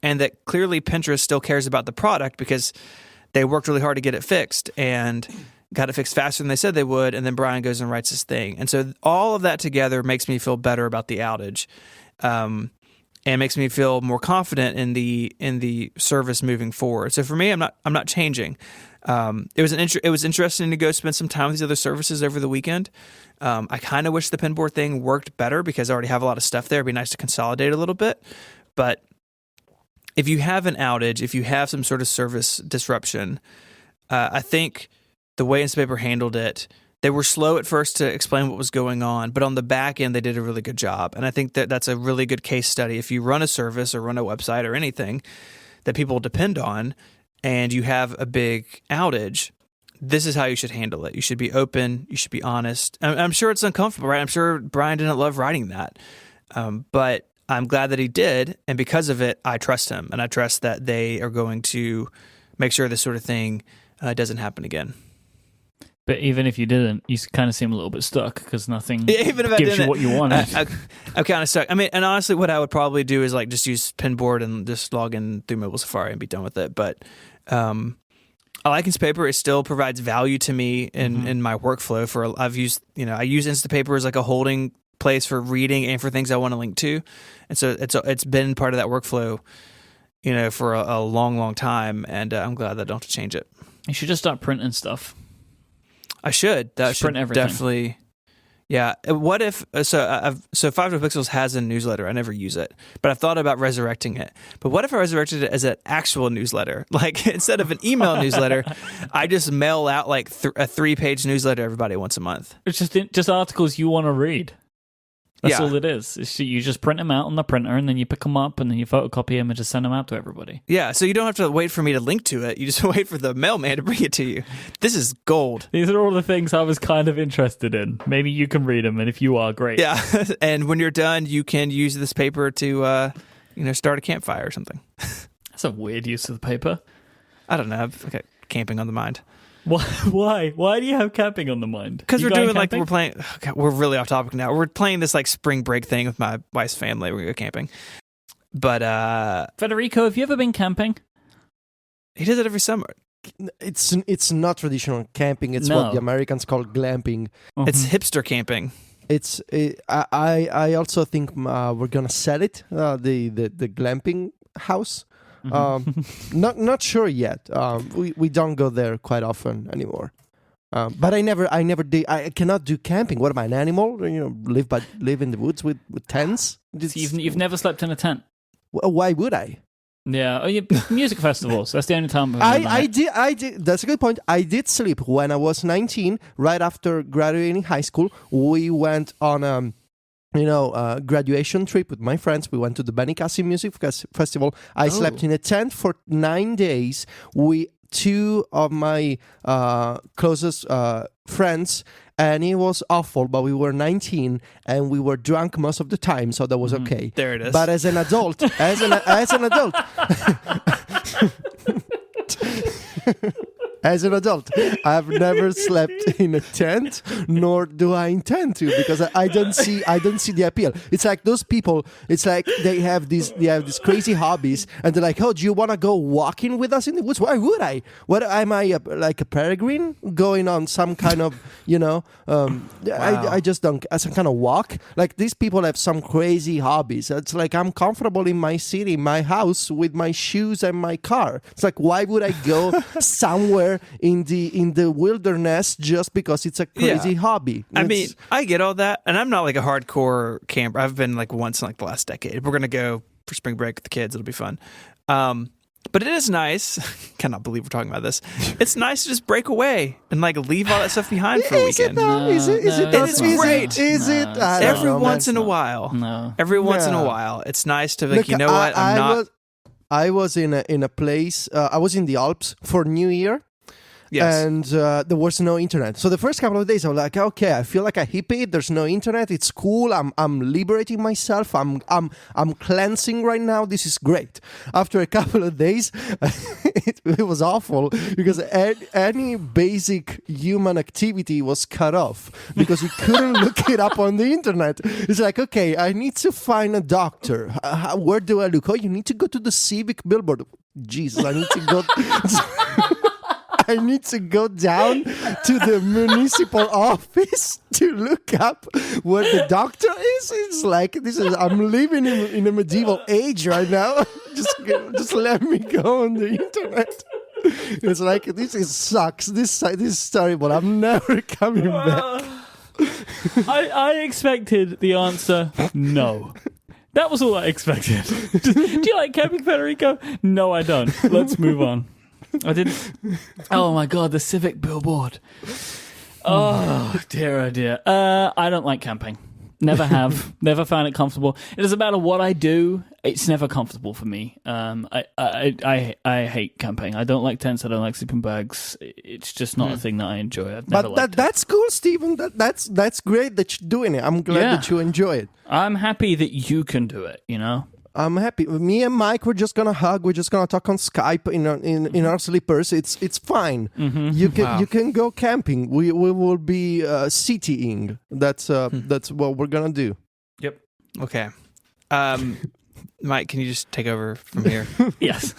and that clearly Pinterest still cares about the product because they worked really hard to get it fixed and got it fixed faster than they said they would, and then Brian goes and writes his thing. And so all of that together makes me feel better about the outage, and makes me feel more confident in the service moving forward. So for me, I'm not changing. It was interesting to go spend some time with these other services over the weekend. I kind of wish the Pinboard thing worked better because I already have a lot of stuff there. It'd be nice to consolidate a little bit. But if you have an outage, if you have some sort of service disruption, I think the way Instapaper handled it, they were slow at first to explain what was going on, but on the back end, they did a really good job. And I think that's a really good case study. If you run a service or run a website or anything that people depend on, and you have a big outage, this is how you should handle it. You should be open. You should be honest. I'm sure it's uncomfortable, right? I'm sure Brian didn't love writing that. But I'm glad that he did. And because of it, I trust him. And I trust that they are going to make sure this sort of thing doesn't happen again. But even if you didn't, you kind of seem a little bit stuck because nothing even if I gives you didn't, what you wanted. I'm kind of stuck. I mean, and honestly, what I would probably do is like just use Pinboard and just log in through Mobile Safari and be done with it. But I like Instapaper. It still provides value to me in my workflow. I use Instapaper as like a holding place for reading and for things I want to link to, and so it's been part of that workflow, for a long, long time. And I'm glad that I don't have to change it. You should just start printing stuff. I should. That should definitely. Yeah. What if so 512 Pixels has a newsletter. I never use it, but I've thought about resurrecting it. But what if I resurrected it as an actual newsletter? Like instead of an email newsletter, I just mail out like a 3-page newsletter to everybody once a month. It's just articles you want to read. That's all it is. You just print them out on the printer, and then you pick them up, and then you photocopy them and just send them out to everybody. Yeah, so you don't have to wait for me to link to it. You just wait for the mailman to bring it to you. This is gold. These are all the things I was kind of interested in. Maybe you can read them, and if you are, great. Yeah, and when you're done, you can use this paper to, start a campfire or something. That's a weird use of the paper. I don't know. I've got camping on the mind. Why? Why do you have camping on the mind? Because we're doing camping? We're playing. Okay, we're really off topic now. We're playing this like spring break thing with my wife's family. We're gonna go camping. But Federico, have you ever been camping? He does it every summer. It's not traditional camping. It's what the Americans call glamping. Mm-hmm. It's hipster camping. I also think we're gonna sell it. The glamping house. Not sure yet. We don't go there quite often anymore. But I never did. I cannot do camping. What am I, an animal? Live in the woods with tents. So you've never slept in a tent. Why would I? Yeah, music festivals. That's the only time. I did. That's a good point. I did sleep when I was 19. Right after graduating high school, we went on graduation trip with my friends. We went to the Benicassim Music Festival. I slept in a tent for 9 days with 2 of my closest friends, and it was awful, but we were 19 and we were drunk most of the time, so that was okay. There it is. But as an adult, As an adult, I've never slept in a tent, nor do I intend to, because I don't see the appeal. It's like those people. It's like they have these crazy hobbies, and they're like, "Oh, do you want to go walking with us in the woods?" Why would I? What am I like a peregrine going on some kind of Wow. I just don't. Some kind of walk. Like these people have some crazy hobbies. It's like I'm comfortable in my city, my house, with my shoes and my car. It's like why would I go somewhere in the wilderness just because it's a crazy hobby? I mean, I get all that, and I'm not like a hardcore camper. I've been like once in like the last decade. We're gonna go for spring break with the kids. It'll be fun. But it is nice. Cannot believe we're talking about this. It's nice to just break away and like leave all that stuff behind for a weekend. Is it great? Is it? Every once in a while. No. Every once in a while, it's nice to like. Look, what? I was in a place. I was in the Alps for New Year. Yes. And there was no internet. So the first couple of days I was like, okay, I feel like a hippie. There's no internet. It's cool. I'm liberating myself. I'm cleansing right now. This is great. After a couple of days, it was awful because any basic human activity was cut off because you couldn't look it up on the internet. It's like, okay, I need to find a doctor. Where do I look? Oh, you need to go to the civic billboard. Jesus, I need to go... I need to go down to the municipal office to look up where the doctor is. It's like I'm living in a medieval age right now. Just let me go on the internet. It's like this sucks. This is terrible. I'm never coming back. I expected the answer no. That was all I expected. Do you like camping, Federico? No, I don't. Let's move on. I didn't. Oh my god, the civic billboard. Oh dear. I don't like camping. Never have. Never found it comfortable. It doesn't matter what I do. it's never comfortable for me. I hate camping. I don't like tents. I don't like sleeping bags. It's just not a thing that I enjoy. I've never liked it. That's cool, Stephen. That's great that you're doing it. I'm glad that you enjoy it. I'm happy that you can do it. You know. I'm happy. Me and Myke, we're just gonna hug. We're just gonna talk on Skype in our slippers. It's fine. You can go camping. We will be citying. That's what we're gonna do. Yep. Okay. Myke, can you just take over from here? Yes.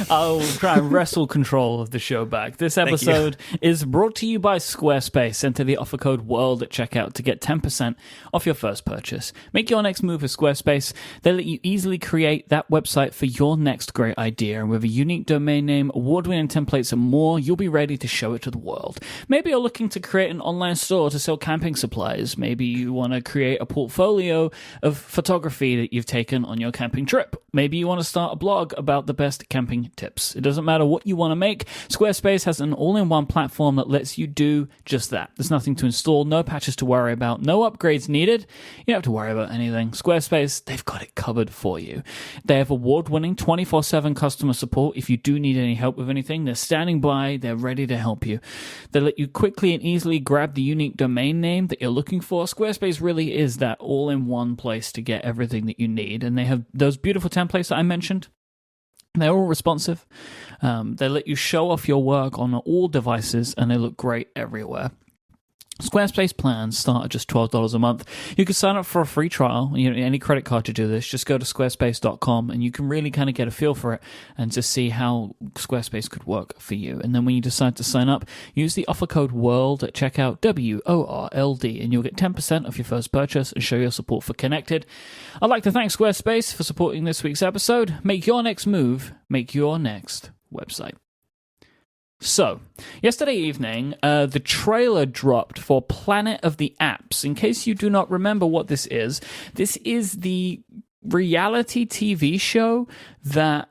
I'll try and wrestle control of the show back. This episode is brought to you by Squarespace. Enter the offer code WORLD at checkout to get 10% off your first purchase. Make your next move with Squarespace. They let you easily create that website for your next great idea. And with a unique domain name, award-winning templates, and more, you'll be ready to show it to the world. Maybe you're looking to create an online store to sell camping supplies. Maybe you want to create a portfolio of photography that you've taken on your camping trip. Maybe you want to start a blog about the best camping tips. It doesn't matter what you want to make. Squarespace has an all-in-one platform that lets you do just that. There's nothing to install, no patches to worry about, no upgrades needed. You don't have to worry about anything. Squarespace, they've got it covered for you. They have award-winning 24/7 customer support. If you do need any help with anything, they're standing by. They're ready to help you. They let you quickly and easily grab the unique domain name that you're looking for. Squarespace really is that all-in-one place to get everything that you need. And they have those beautiful templates that I mentioned. They're all responsive. They let you show off your work on all devices, and they look great everywhere. Squarespace plans start at just $12 a month. You can sign up for a free trial. You don't need any credit card to do this. Just go to squarespace.com and you can really kind of get a feel for it and just see how Squarespace could work for you. And then when you decide to sign up, use the offer code WORLD at checkout, WORLD, and you'll get 10% off your first purchase and show your support for Connected. I'd like to thank Squarespace for supporting this week's episode. Make your next move, make your next website. So, yesterday evening, the trailer dropped for Planet of the Apps. In case you do not remember what this is the reality TV show that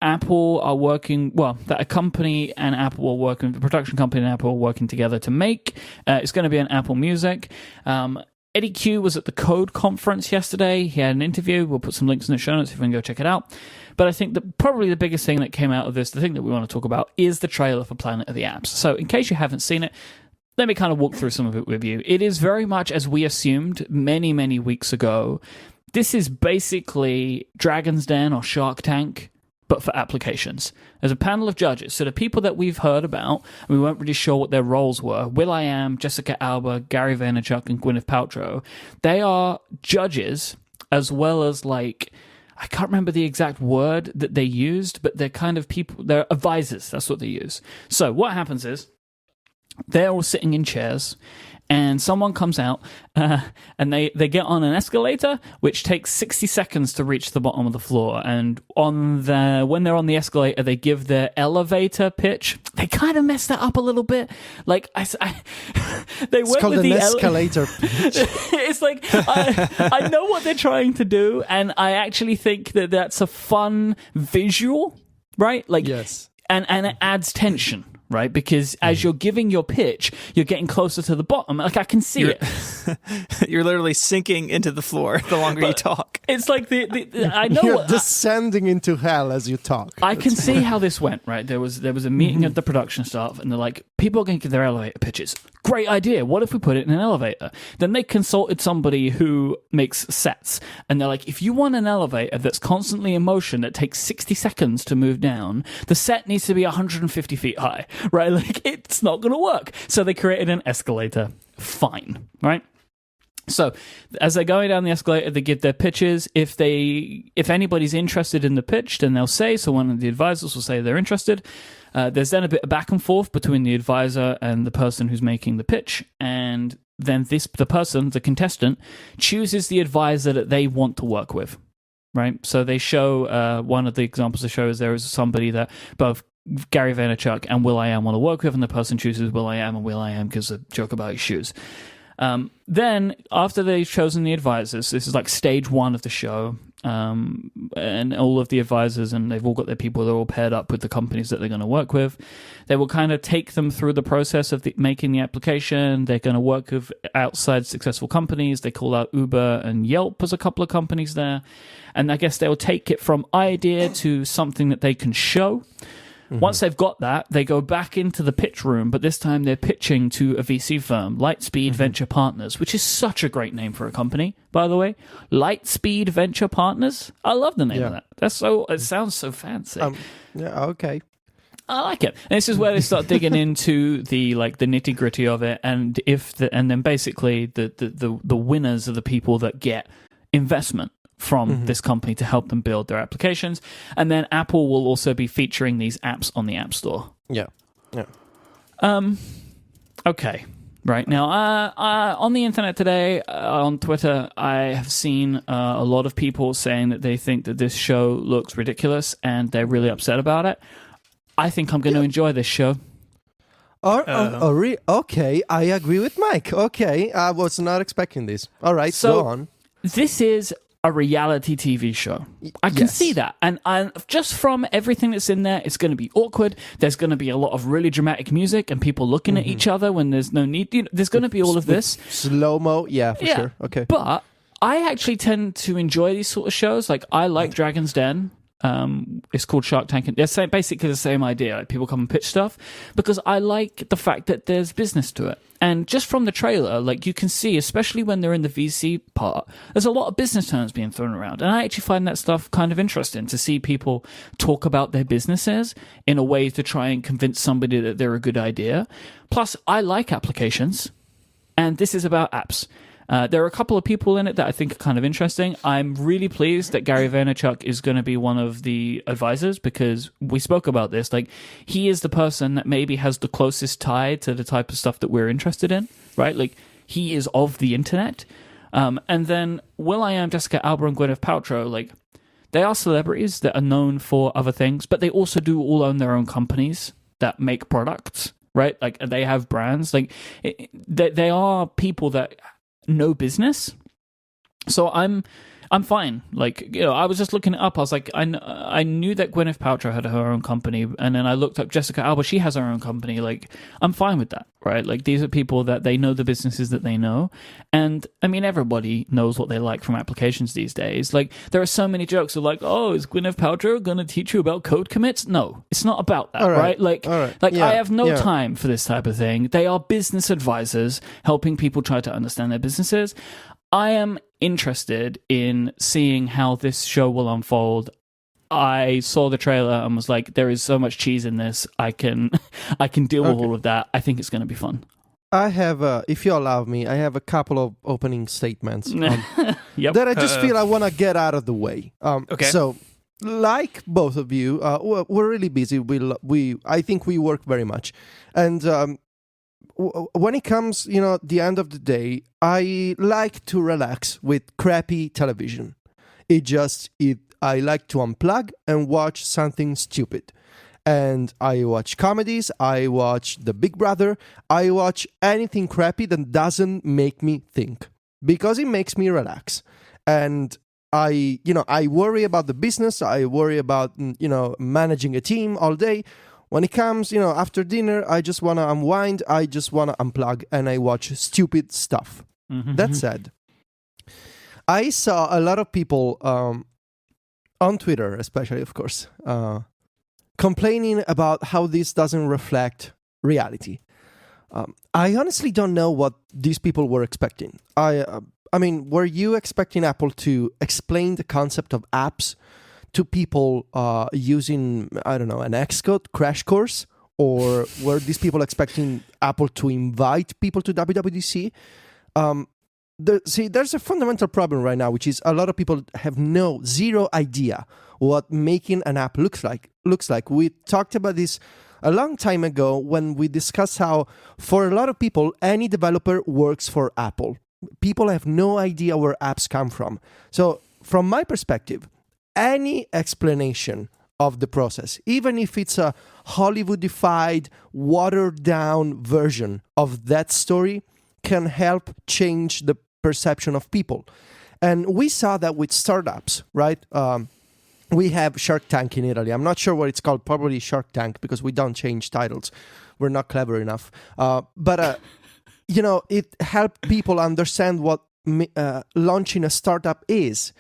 Apple are working, that a company and Apple are working, the production company and Apple are working together to make. It's going to be on Apple Music. Eddie Q was at the Code conference yesterday. He had an interview. We'll put some links in the show notes if you can go check it out. But I think that probably the biggest thing that came out of this, the thing that we want to talk about, is the trailer for Planet of the Apps. So in case you haven't seen it, let me kind of walk through some of it with you. It is very much as we assumed many, many weeks ago. This is basically Dragon's Den or Shark Tank, but for applications. There's a panel of judges. So the people that we've heard about, and we weren't really sure what their roles were, will.i.am, Jessica Alba, Gary Vaynerchuk, and Gwyneth Paltrow, they are judges as well as I can't remember the exact word that they used, but they're kind of people, they're advisors. That's what they use. So what happens is they're all sitting in chairs and someone comes out and they get on an escalator, which takes 60 seconds to reach the bottom of the floor. And when they're on the escalator, they give their elevator pitch. They kind of messed that up a little bit. They it's went called with an the escalator pitch. It's I know what they're trying to do, and I actually think that that's a fun visual, right? Yes. And it adds tension. Right, because as you're giving your pitch, you're getting closer to the bottom. I can see it. You're literally sinking into the floor the longer you talk. It's like I know you're descending into hell as you talk. I can see how this went. Right, there was a meeting of the production staff, and they're like, people are going to give their elevator pitches. Great idea. What if we put it in an elevator? Then they consulted somebody who makes sets, and they're like, if you want an elevator that's constantly in motion that takes 60 seconds to move down, the set needs to be 150 feet high. Right, it's not going to work. So they created an escalator. Fine, right? So as they're going down the escalator, they give their pitches. If anybody's interested in the pitch, then they'll say. So one of the advisors will say they're interested. There's then a bit of back and forth between the advisor and the person who's making the pitch, and then the contestant, chooses the advisor that they want to work with. Right, so they show one of the examples they show is there is somebody that both Gary Vaynerchuk and will.i.am want to work with, and the person chooses will.i.am, and will.i.am gives a joke about his shoes. Then, after they've chosen the advisors, this is like stage one of the show, and all of the advisors, and they've all got their people. They're all paired up with the companies that they're going to work with. They will kind of take them through the process of making the application. They're going to work with outside successful companies. They call out Uber and Yelp as a couple of companies there. And I guess they'll take it from idea to something that they can show. Once they've got that, they go back into the pitch room, but this time they're pitching to a VC firm, Lightspeed Venture Partners, which is such a great name for a company, by the way. Lightspeed Venture Partners. I love the name of that. It sounds so fancy. Okay. I like it. And this is where they start digging into the nitty gritty of it, and then basically the winners are the people that get investment from this company to help them build their applications. And then Apple will also be featuring these apps on the App Store. Yeah. Okay. Right. Now, on the internet today, on Twitter, I have seen a lot of people saying that they think that this show looks ridiculous and they're really upset about it. I think I'm going to enjoy this show. Okay, I agree with Myke. Okay, I was not expecting this. All right, so go on. This is a reality TV show. I can see that. And just from everything that's in there, it's going to be awkward. There's going to be a lot of really dramatic music and people looking at each other when there's no need. There's going to be all of this. Slow-mo, for sure. Okay. But I actually tend to enjoy these sort of shows. Like, I like Dragon's Den. It's called Shark Tank. And they're basically the same idea. Like, people come and pitch stuff because I like the fact that there's business to it. And just from the trailer, like, you can see, especially when they're in the VC part, there's a lot of business terms being thrown around. And I actually find that stuff kind of interesting to see people talk about their businesses in a way to try and convince somebody that they're a good idea. Plus, I like applications, and this is about apps. There are a couple of people in it that I think are kind of interesting. I'm really pleased that Gary Vaynerchuk is going to be one of the advisors because we spoke about this. Like, he is the person that maybe has the closest tie to the type of stuff that we're interested in, right? Like, he is of the internet. And then will.i.am, Jessica Alba, and Gwyneth Paltrow, like, they are celebrities that are known for other things, but they also do all own their own companies that make products, right? Like, they have brands. Like, they are people that no business. So I'm fine. Like, I was just looking it up. I was like, I knew that Gwyneth Paltrow had her own company, and then I looked up Jessica Alba. She has her own company. Like, I'm fine with that, right? Like, these are people that they know the businesses that they know, and I mean, everybody knows what they like from applications these days. Like, there are so many jokes of like, oh, is Gwyneth Paltrow going to teach you about code commits? No, it's not about that, right? Like, I have no time for this type of thing. They are business advisors helping people try to understand their businesses. I am interested in seeing how this show will unfold. I saw the trailer and was like, there is so much cheese in this. I can deal with all of that. I think it's going to be fun. I have, if you allow me, I have a couple of opening statements Yep. that I just feel I want to get out of the way. Okay. So, like both of you, we're really busy. I think we work very much. And when it comes, the end of the day, I like to relax with crappy television. I like to unplug and watch something stupid. And I watch comedies, I watch The Big Brother, I watch anything crappy that doesn't make me think. Because it makes me relax. And I worry about the business, I worry about, managing a team all day. When it comes, after dinner, I just want to unwind, I just want to unplug, and I watch stupid stuff. That said, I saw a lot of people on Twitter, especially, of course, complaining about how this doesn't reflect reality. I honestly don't know what these people were expecting. I mean, were you expecting Apple to explain the concept of apps to people using, I don't know, an Xcode crash course? Or were these people expecting Apple to invite people to WWDC? There's a fundamental problem right now, which is a lot of people have zero idea what making an app looks like. We talked about this a long time ago when we discussed how, for a lot of people, any developer works for Apple. People have no idea where apps come from. So, from my perspective, any explanation of the process, even if it's a Hollywoodified, watered-down version of that story, can help change the perception of people. And we saw that with startups, right? We have Shark Tank in Italy. I'm not sure what it's called, probably Shark Tank, because we don't change titles. We're not clever enough. But it helped people understand what launching a startup is.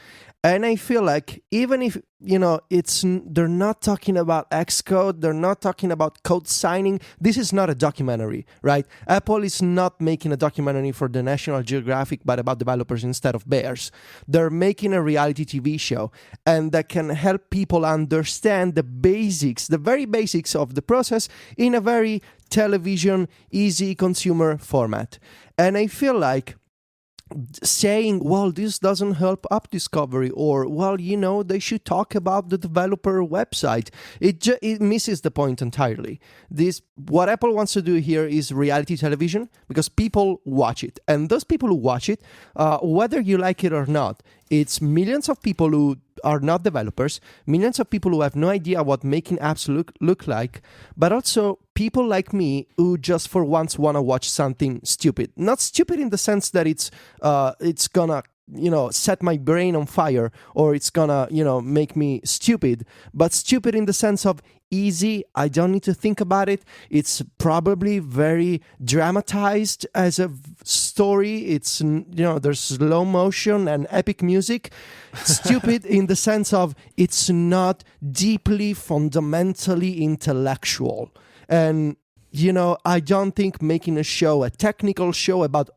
And I feel like even if, they're not talking about Xcode, they're not talking about code signing, this is not a documentary, right? Apple is not making a documentary for the National Geographic, but about developers instead of bears. They're making a reality TV show, and that can help people understand the basics, the very basics of the process in a very television, easy consumer format. And I feel like saying, well, this doesn't help app discovery, or, well, they should talk about the developer website, it misses the point entirely. What Apple wants to do here is reality television, because people watch it, and those people who watch it, whether you like it or not, it's millions of people who are not developers, millions of people who have no idea what making apps look like, but also people like me who just for once want to watch something stupid. Not stupid in the sense that it's gonna set my brain on fire, or it's gonna make me stupid, but stupid in the sense of easy. I don't need to think about it. It's probably very dramatized as a story. It's there's slow motion and epic music. Stupid in the sense of it's not deeply fundamentally intellectual. And I don't think making a technical show about,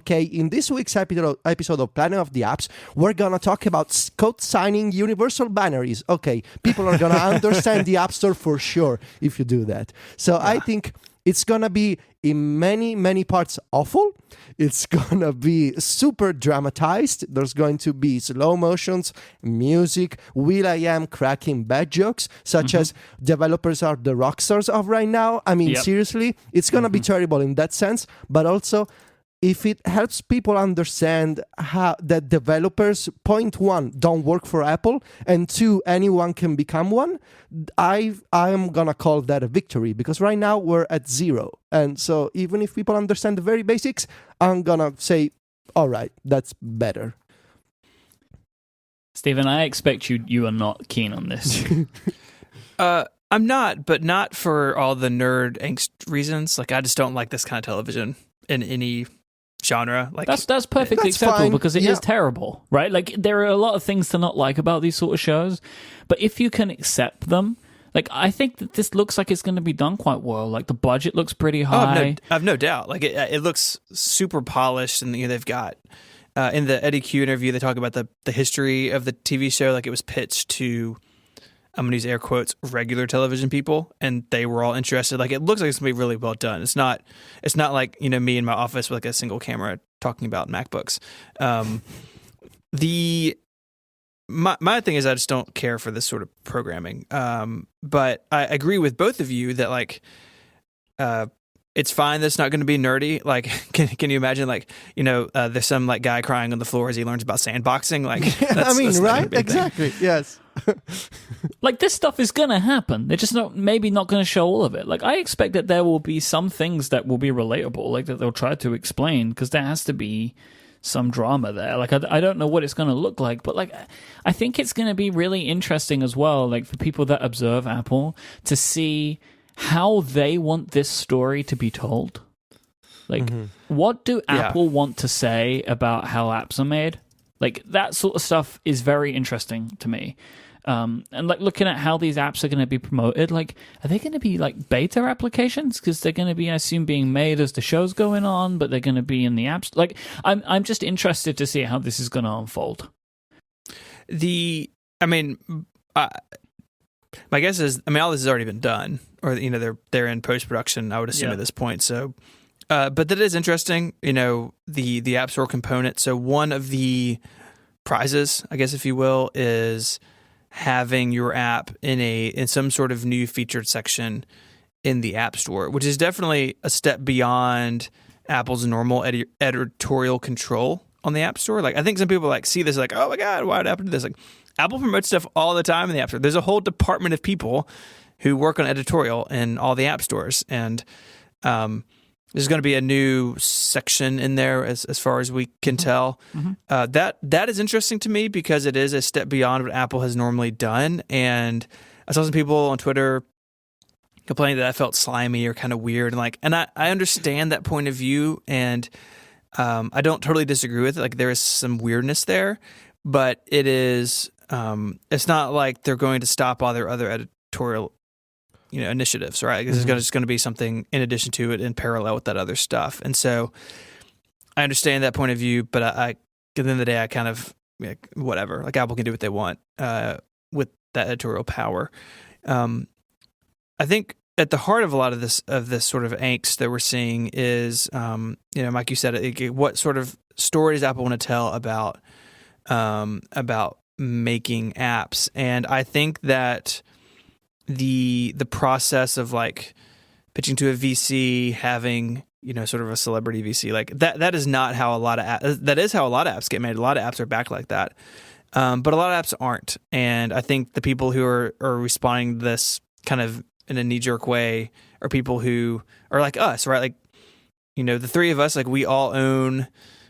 in this week's episode of Planet of the Apps, we're going to talk about code signing universal binaries. Okay, people are going to understand the App Store for sure if you do that. So yeah. I think it's going to be in many, many parts awful. It's going to be super dramatized. There's going to be slow motions, music, will.i.am cracking bad jokes, such as developers are the rock stars of right now. I mean, seriously, it's going to be terrible in that sense. But also, if it helps people understand how that developers, point one, don't work for Apple, and two, anyone can become one, I am going to call that a victory, because right now we're at 0. And so even if people understand the very basics, I'm going to say, all right, that's better. Stephen, I expect you are not keen on this. I'm not, but not for all the nerd angst reasons. Like, I just don't like this kind of television in any genre. Like, that's perfectly acceptable fine. Because it is terrible, right? Like, there are a lot of things to not like about these sort of shows, but if you can accept them, like, I think that this looks like it's going to be done quite well. Like, the budget looks pretty high. I've no doubt. Like, it looks super polished, and they've got in the Eddie Q interview, they talk about the history of the TV show. Like, it was pitched to, I'm going to use air quotes, regular television people, and they were all interested. Like, it looks like it's going to be really well done. It's not like, me in my office with like a single camera talking about MacBooks. My thing is, I just don't care for this sort of programming. But I agree with both of you that, like, it's fine that it's not going to be nerdy. Like, can you imagine, like, there's some like guy crying on the floor as he learns about sandboxing? Like, that's right? Exactly. Yes. Like, this stuff is going to happen. They're just maybe not going to show all of it. Like, I expect that there will be some things that will be relatable, like that they'll try to explain, because there has to be some drama there. Like, I don't know what it's going to look like, but like, I think it's going to be really interesting as well, like, for people that observe Apple, to see how they want this story to be told. Like, what do Apple want to say about how apps are made? Like, that sort of stuff is very interesting to me. And like, looking at how these apps are going to be promoted, like, are they going to be like beta applications? Because they're going to be, I assume, being made as the show's going on, but they're going to be in the apps. Like, I'm just interested to see how this is going to unfold. My guess is, all this has already been done, or they're in post production, I would assume, at this point. So, but that is interesting. The App Store component. So one of the prizes, I guess, if you will, is having your app in some sort of new featured section in the App Store, which is definitely a step beyond Apple's normal editorial control on the App Store. Like, I think some people see this, like, oh my God, why would Apple do this? Like, Apple promotes stuff all the time in the App Store. There's a whole department of people who work on editorial in all the app stores, and There's going to be a new section in there, as far as we can tell. That is interesting to me because it is a step beyond what Apple has normally done. And I saw some people on Twitter complaining that I felt slimy or kind of weird, and I understand that point of view, and I don't totally disagree with it. Like, there is some weirdness there, but it is it's not like they're going to stop all their other editorial initiatives, right? This is just going to be something in addition to it, in parallel with that other stuff. And so I understand that point of view, but I at the end of the day, I kind of whatever. Like, Apple can do what they want with that editorial power. I think at the heart of a lot of this sort of angst that we're seeing is, Myke, you said it, what sort of story does Apple want to tell about making apps? And I think that the process of like pitching to a VC, having sort of a celebrity VC, like that is not how a lot of that is how a lot of apps get made. A lot of apps are backed like that, but a lot of apps aren't. And I think the people who are responding to this kind of in a knee-jerk way are people who are like us, right? Like, the three of us, like, we all own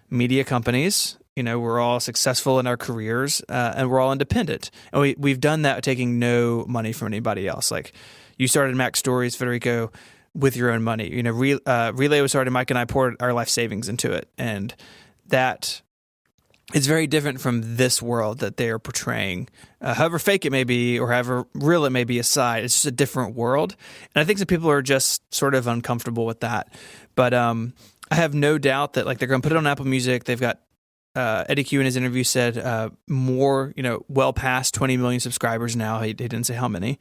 media companies. We're all successful in our careers, and we're all independent. And we've done that taking no money from anybody else. Like, you started Mac Stories, Federico, with your own money. Relay was started, Myke and I poured our life savings into it. And that is very different from this world that they are portraying. However fake it may be, or however real it may be aside, it's just a different world. And I think some people are just sort of uncomfortable with that. But I have no doubt that, like, they're going to put it on Apple Music. They've got Eddie Q in his interview said more, well past 20 million subscribers now. He didn't say how many.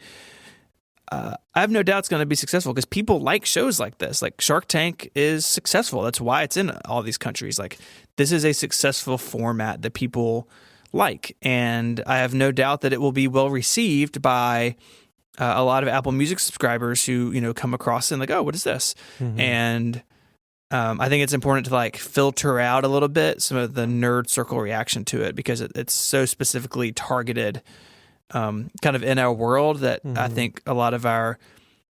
I have no doubt it's going to be successful because people like shows like this. Like, Shark Tank is successful. That's why it's in all these countries. Like, this is a successful format that people like. And I have no doubt that it will be well received by a lot of Apple Music subscribers who, come across it and like, oh, what is this? And I think it's important to like filter out a little bit some of the nerd circle reaction to it because it's so specifically targeted kind of in our world that I think a lot of our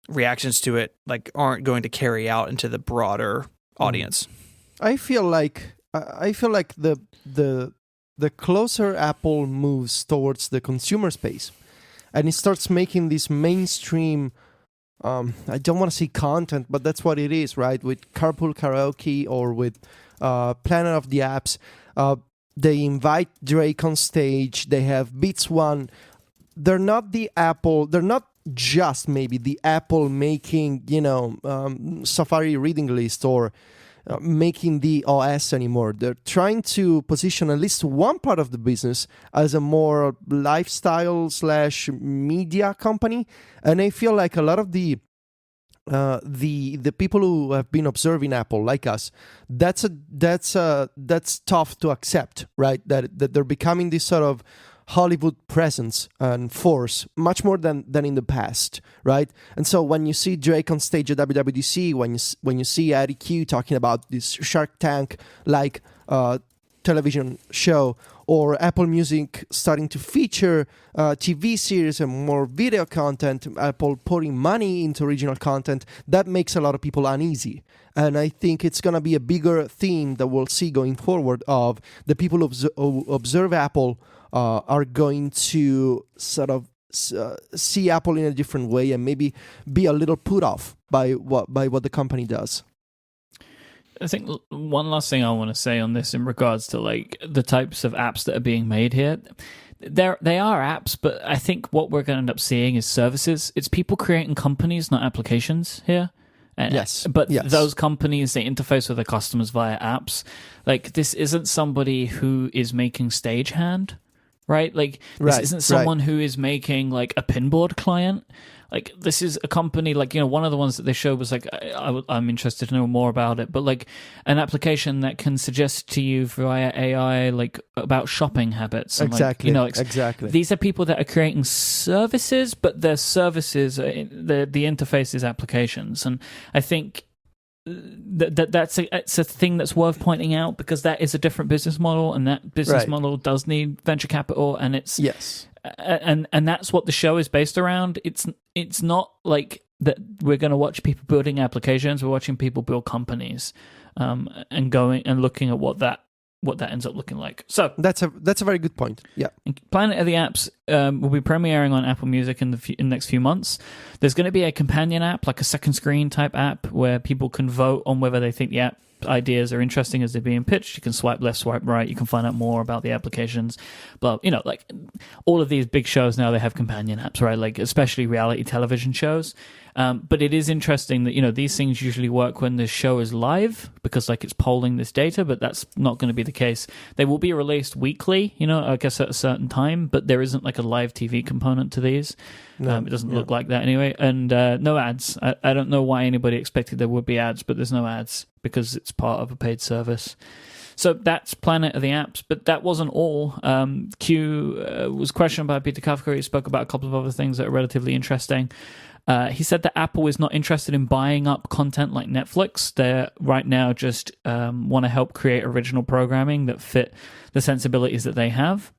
reactions to it like aren't going to carry out into the broader audience. I feel like the closer Apple moves towards the consumer space and it starts making this mainstream I don't want to say content, but that's what it is, right? With Carpool Karaoke or with Planet of the Apps, they invite Drake on stage. They have Beats One. They're not the Apple. They're not just maybe the Apple making Safari reading list or making the OS anymore. They're trying to position at least one part of the business as a more lifestyle/media company, and I feel like a lot of the people who have been observing Apple, like us, that's tough to accept, right? That they're becoming this sort of Hollywood presence and force much more than in the past, right? And so when you see Drake on stage at WWDC, when you see Eddie Q talking about this Shark Tank like television show, or Apple Music starting to feature TV series and more video content, Apple putting money into original content, that makes a lot of people uneasy. And I think it's going to be a bigger theme that we'll see going forward of the people who observe Apple are going to sort of see Apple in a different way and maybe be a little put off by what the company does. I think one last thing I want to say on this in regards to like the types of apps that are being made here. They are apps, but I think what we're going to end up seeing is services. It's people creating companies, not applications here. Yes. But those companies, they interface with their customers via apps. Like, this isn't somebody who is making stagehand, right? Like, this isn't someone who is making like a pinboard client. Like, this is a company, like, one of the ones that they showed was like, I'm interested to know more about it, but like an application that can suggest to you via AI, like, about shopping habits. And exactly. Like, exactly. These are people that are creating services, but their services, the interface is applications. And I think it's a thing that's worth pointing out because that is a different business model, and that business model does need venture capital, and it's and that's what the show is based around. It's not like that we're going to watch people building applications. We're watching people build companies, and going and looking at what that ends up looking like. So that's a very good point. Yeah, Planet of the Apps will be premiering on Apple Music in the next few months. There's going to be a companion app, like a second screen type app, where people can vote on whether they think the app ideas are interesting as they're being pitched. You can swipe left, swipe right. You can find out more about the applications. But, like all of these big shows now, they have companion apps, right? Like especially reality television shows. But it is interesting that, these things usually work when the show is live because like it's polling this data, but that's not going to be the case. They will be released weekly, I guess at a certain time, but there isn't like a live TV component to these. No, it doesn't look like that anyway. And no ads. I don't know why anybody expected there would be ads, but there's no ads because it's part of a paid service. So that's Planet of the Apps, but that wasn't all. Q was questioned by Peter Kafka. He spoke about a couple of other things that are relatively interesting. He said that Apple is not interested in buying up content like Netflix. They right now just want to help create original programming that fit the sensibilities that they have.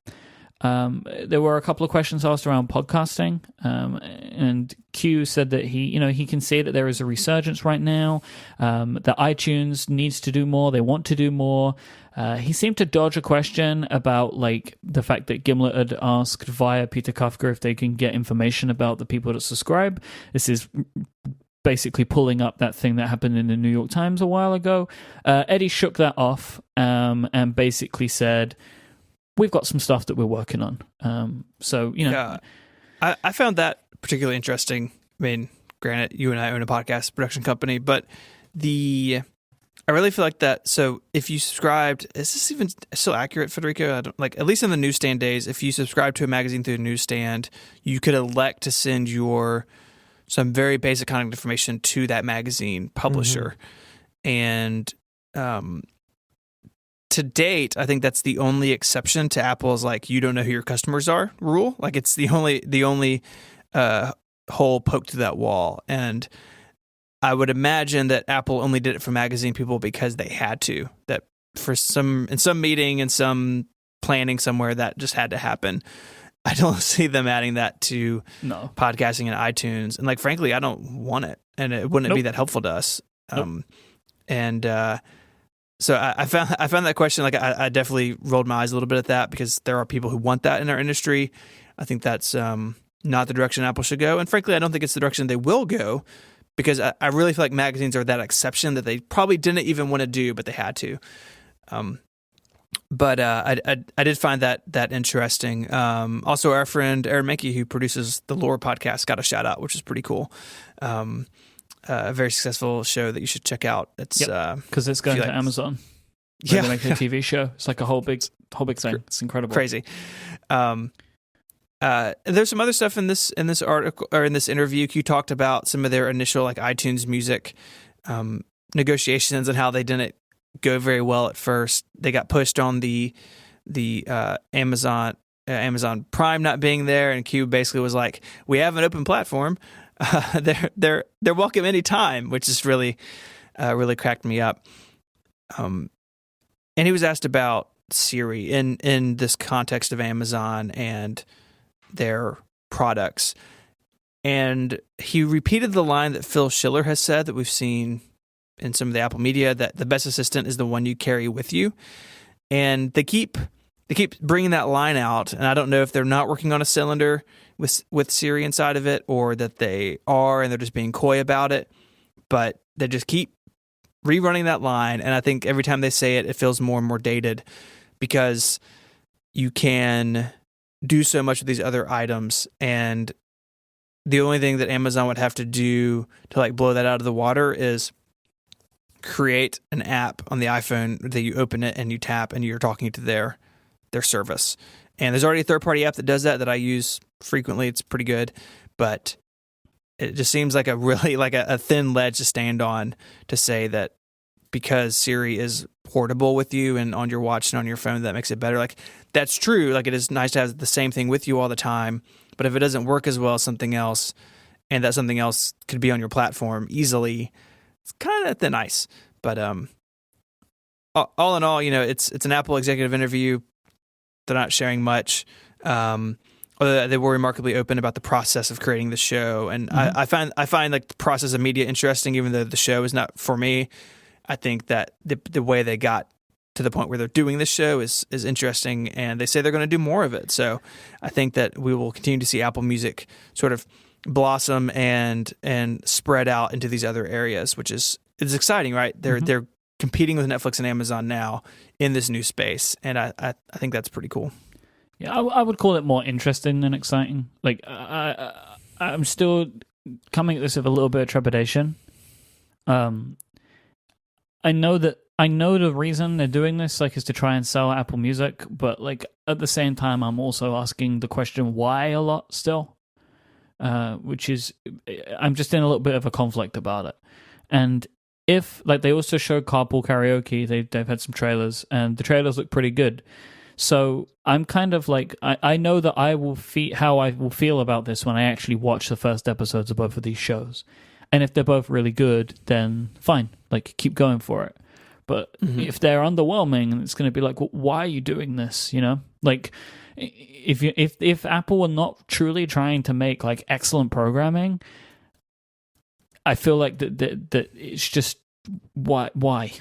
There were a couple of questions asked around podcasting, and Q said that he can see that there is a resurgence right now, that iTunes needs to do more, they want to do more. He seemed to dodge a question about like the fact that Gimlet had asked via Peter Kafka if they can get information about the people that subscribe. This is basically pulling up that thing that happened in the New York Times a while ago. Eddie shook that off and basically said, we've got some stuff that we're working on. Yeah, I found that particularly interesting. I mean, granted, you and I own a podcast production company, but I really feel like that. So if you subscribed, is this even still accurate, Federico? I don't, like, at least in the newsstand days, if you subscribe to a magazine through a newsstand, you could elect to send some very basic contact information to that magazine publisher. And to date, I think that's the only exception to Apple's like you don't know who your customers are rule. Like it's the only hole poked through that wall. And I would imagine that Apple only did it for magazine people because they had to. That in some meeting and some planning somewhere that just had to happen. I don't see them adding that to podcasting and iTunes. And like frankly, I don't want it, and it wouldn't be that helpful to us. So I found that question, like I definitely rolled my eyes a little bit at that because there are people who want that in our industry. I think that's not the direction Apple should go. And frankly, I don't think it's the direction they will go because I really feel like magazines are that exception that they probably didn't even want to do, but they had to. But I did find that interesting. Also, our friend Aaron Myke, who produces the Lore podcast, got a shout out, which is pretty cool. A very successful show that you should check out. It's because it's going to Amazon. They're making a TV show. It's like a whole big thing. It's incredible, crazy. There's some other stuff in this article or in this interview. Q talked about some of their initial like iTunes Music negotiations and how they didn't go very well at first. They got pushed on the Amazon Prime not being there, and Q basically was like, "We have an open platform. They're welcome anytime," which is really cracked me up. And he was asked about Siri in this context of Amazon and their products, and he repeated the line that Phil Schiller has said that we've seen in some of the Apple media, that the best assistant is the one you carry with you. And they keep bringing that line out, and I don't know if they're not working on a cylinder with Siri inside of it, or that they are and they're just being coy about it. But they just keep rerunning that line, and I think every time they say it, it feels more and more dated because you can do so much with these other items, and the only thing that Amazon would have to do to like blow that out of the water is create an app on the iPhone that you open it and you tap and you're talking to their service. And there's already a third-party app that does that I use frequently. It's pretty good, but it just seems like a really like a thin ledge to stand on to say that because Siri is portable with you and on your watch and on your phone, that makes it better. Like that's true. Like it is nice to have the same thing with you all the time, but if it doesn't work as well as something else, and that something else could be on your platform easily, it's kind of thin ice. But all in all, it's an Apple executive interview. They're not sharing much. they were remarkably open about the process of creating the show, and I find like the process of media interesting, even though the show is not for me. I think that the way they got to the point where they're doing this show is interesting, and they say they're going to do more of it. So I think that we will continue to see Apple Music sort of blossom and spread out into these other areas, which is exciting, right? They're competing with Netflix and Amazon now in this new space, and I think that's pretty cool. Yeah, I would call it more interesting than exciting. Like I'm still coming at this with a little bit of trepidation. I know the reason they're doing this is to try and sell Apple Music, but at the same time, I'm also asking the question why a lot still, which is I'm just in a little bit of a conflict about it. And if they also showed Carpool Karaoke, they've had some trailers, and the trailers look pretty good. So I'm kind of I know that I will how I will feel about this when I actually watch the first episodes of both of these shows. And if they're both really good, then fine, keep going for it. But if they're underwhelming, it's going to be well, why are you doing this? If Apple were not truly trying to make excellent programming, I feel that it's just why, why?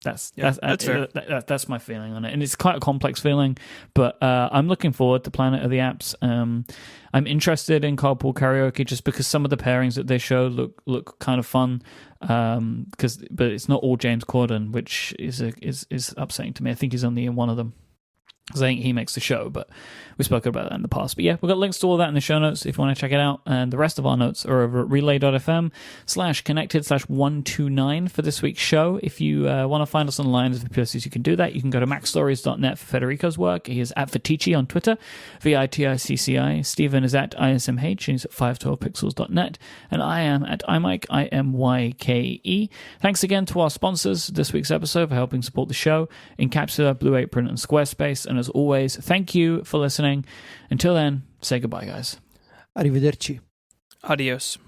That's fair. That's my feeling on it, and it's quite a complex feeling. But I'm looking forward to Planet of the Apps. I'm interested in Carpool Karaoke just because some of the pairings that they show look kind of fun. But it's not all James Corden, which is upsetting to me. I think he's only in one of them, because I think he makes the show, but we spoke about that in the past. But yeah, we've got links to all that in the show notes if you want to check it out. And the rest of our notes are over at relay.fm/connected/129 for this week's show. If you want to find us online, there's places you can do that. You can go to macstories.net for Federico's work. He is at Vitici on Twitter, VITICCI. Stephen is at ISMH, and he's at 512pixels.net. And I am at iMyke, IMYKE. Thanks again to our sponsors this week's episode for helping support the show, Encapsula, Blue Apron, and Squarespace. And as always, thank you for listening. Until then, say goodbye, guys. Arrivederci. Adios.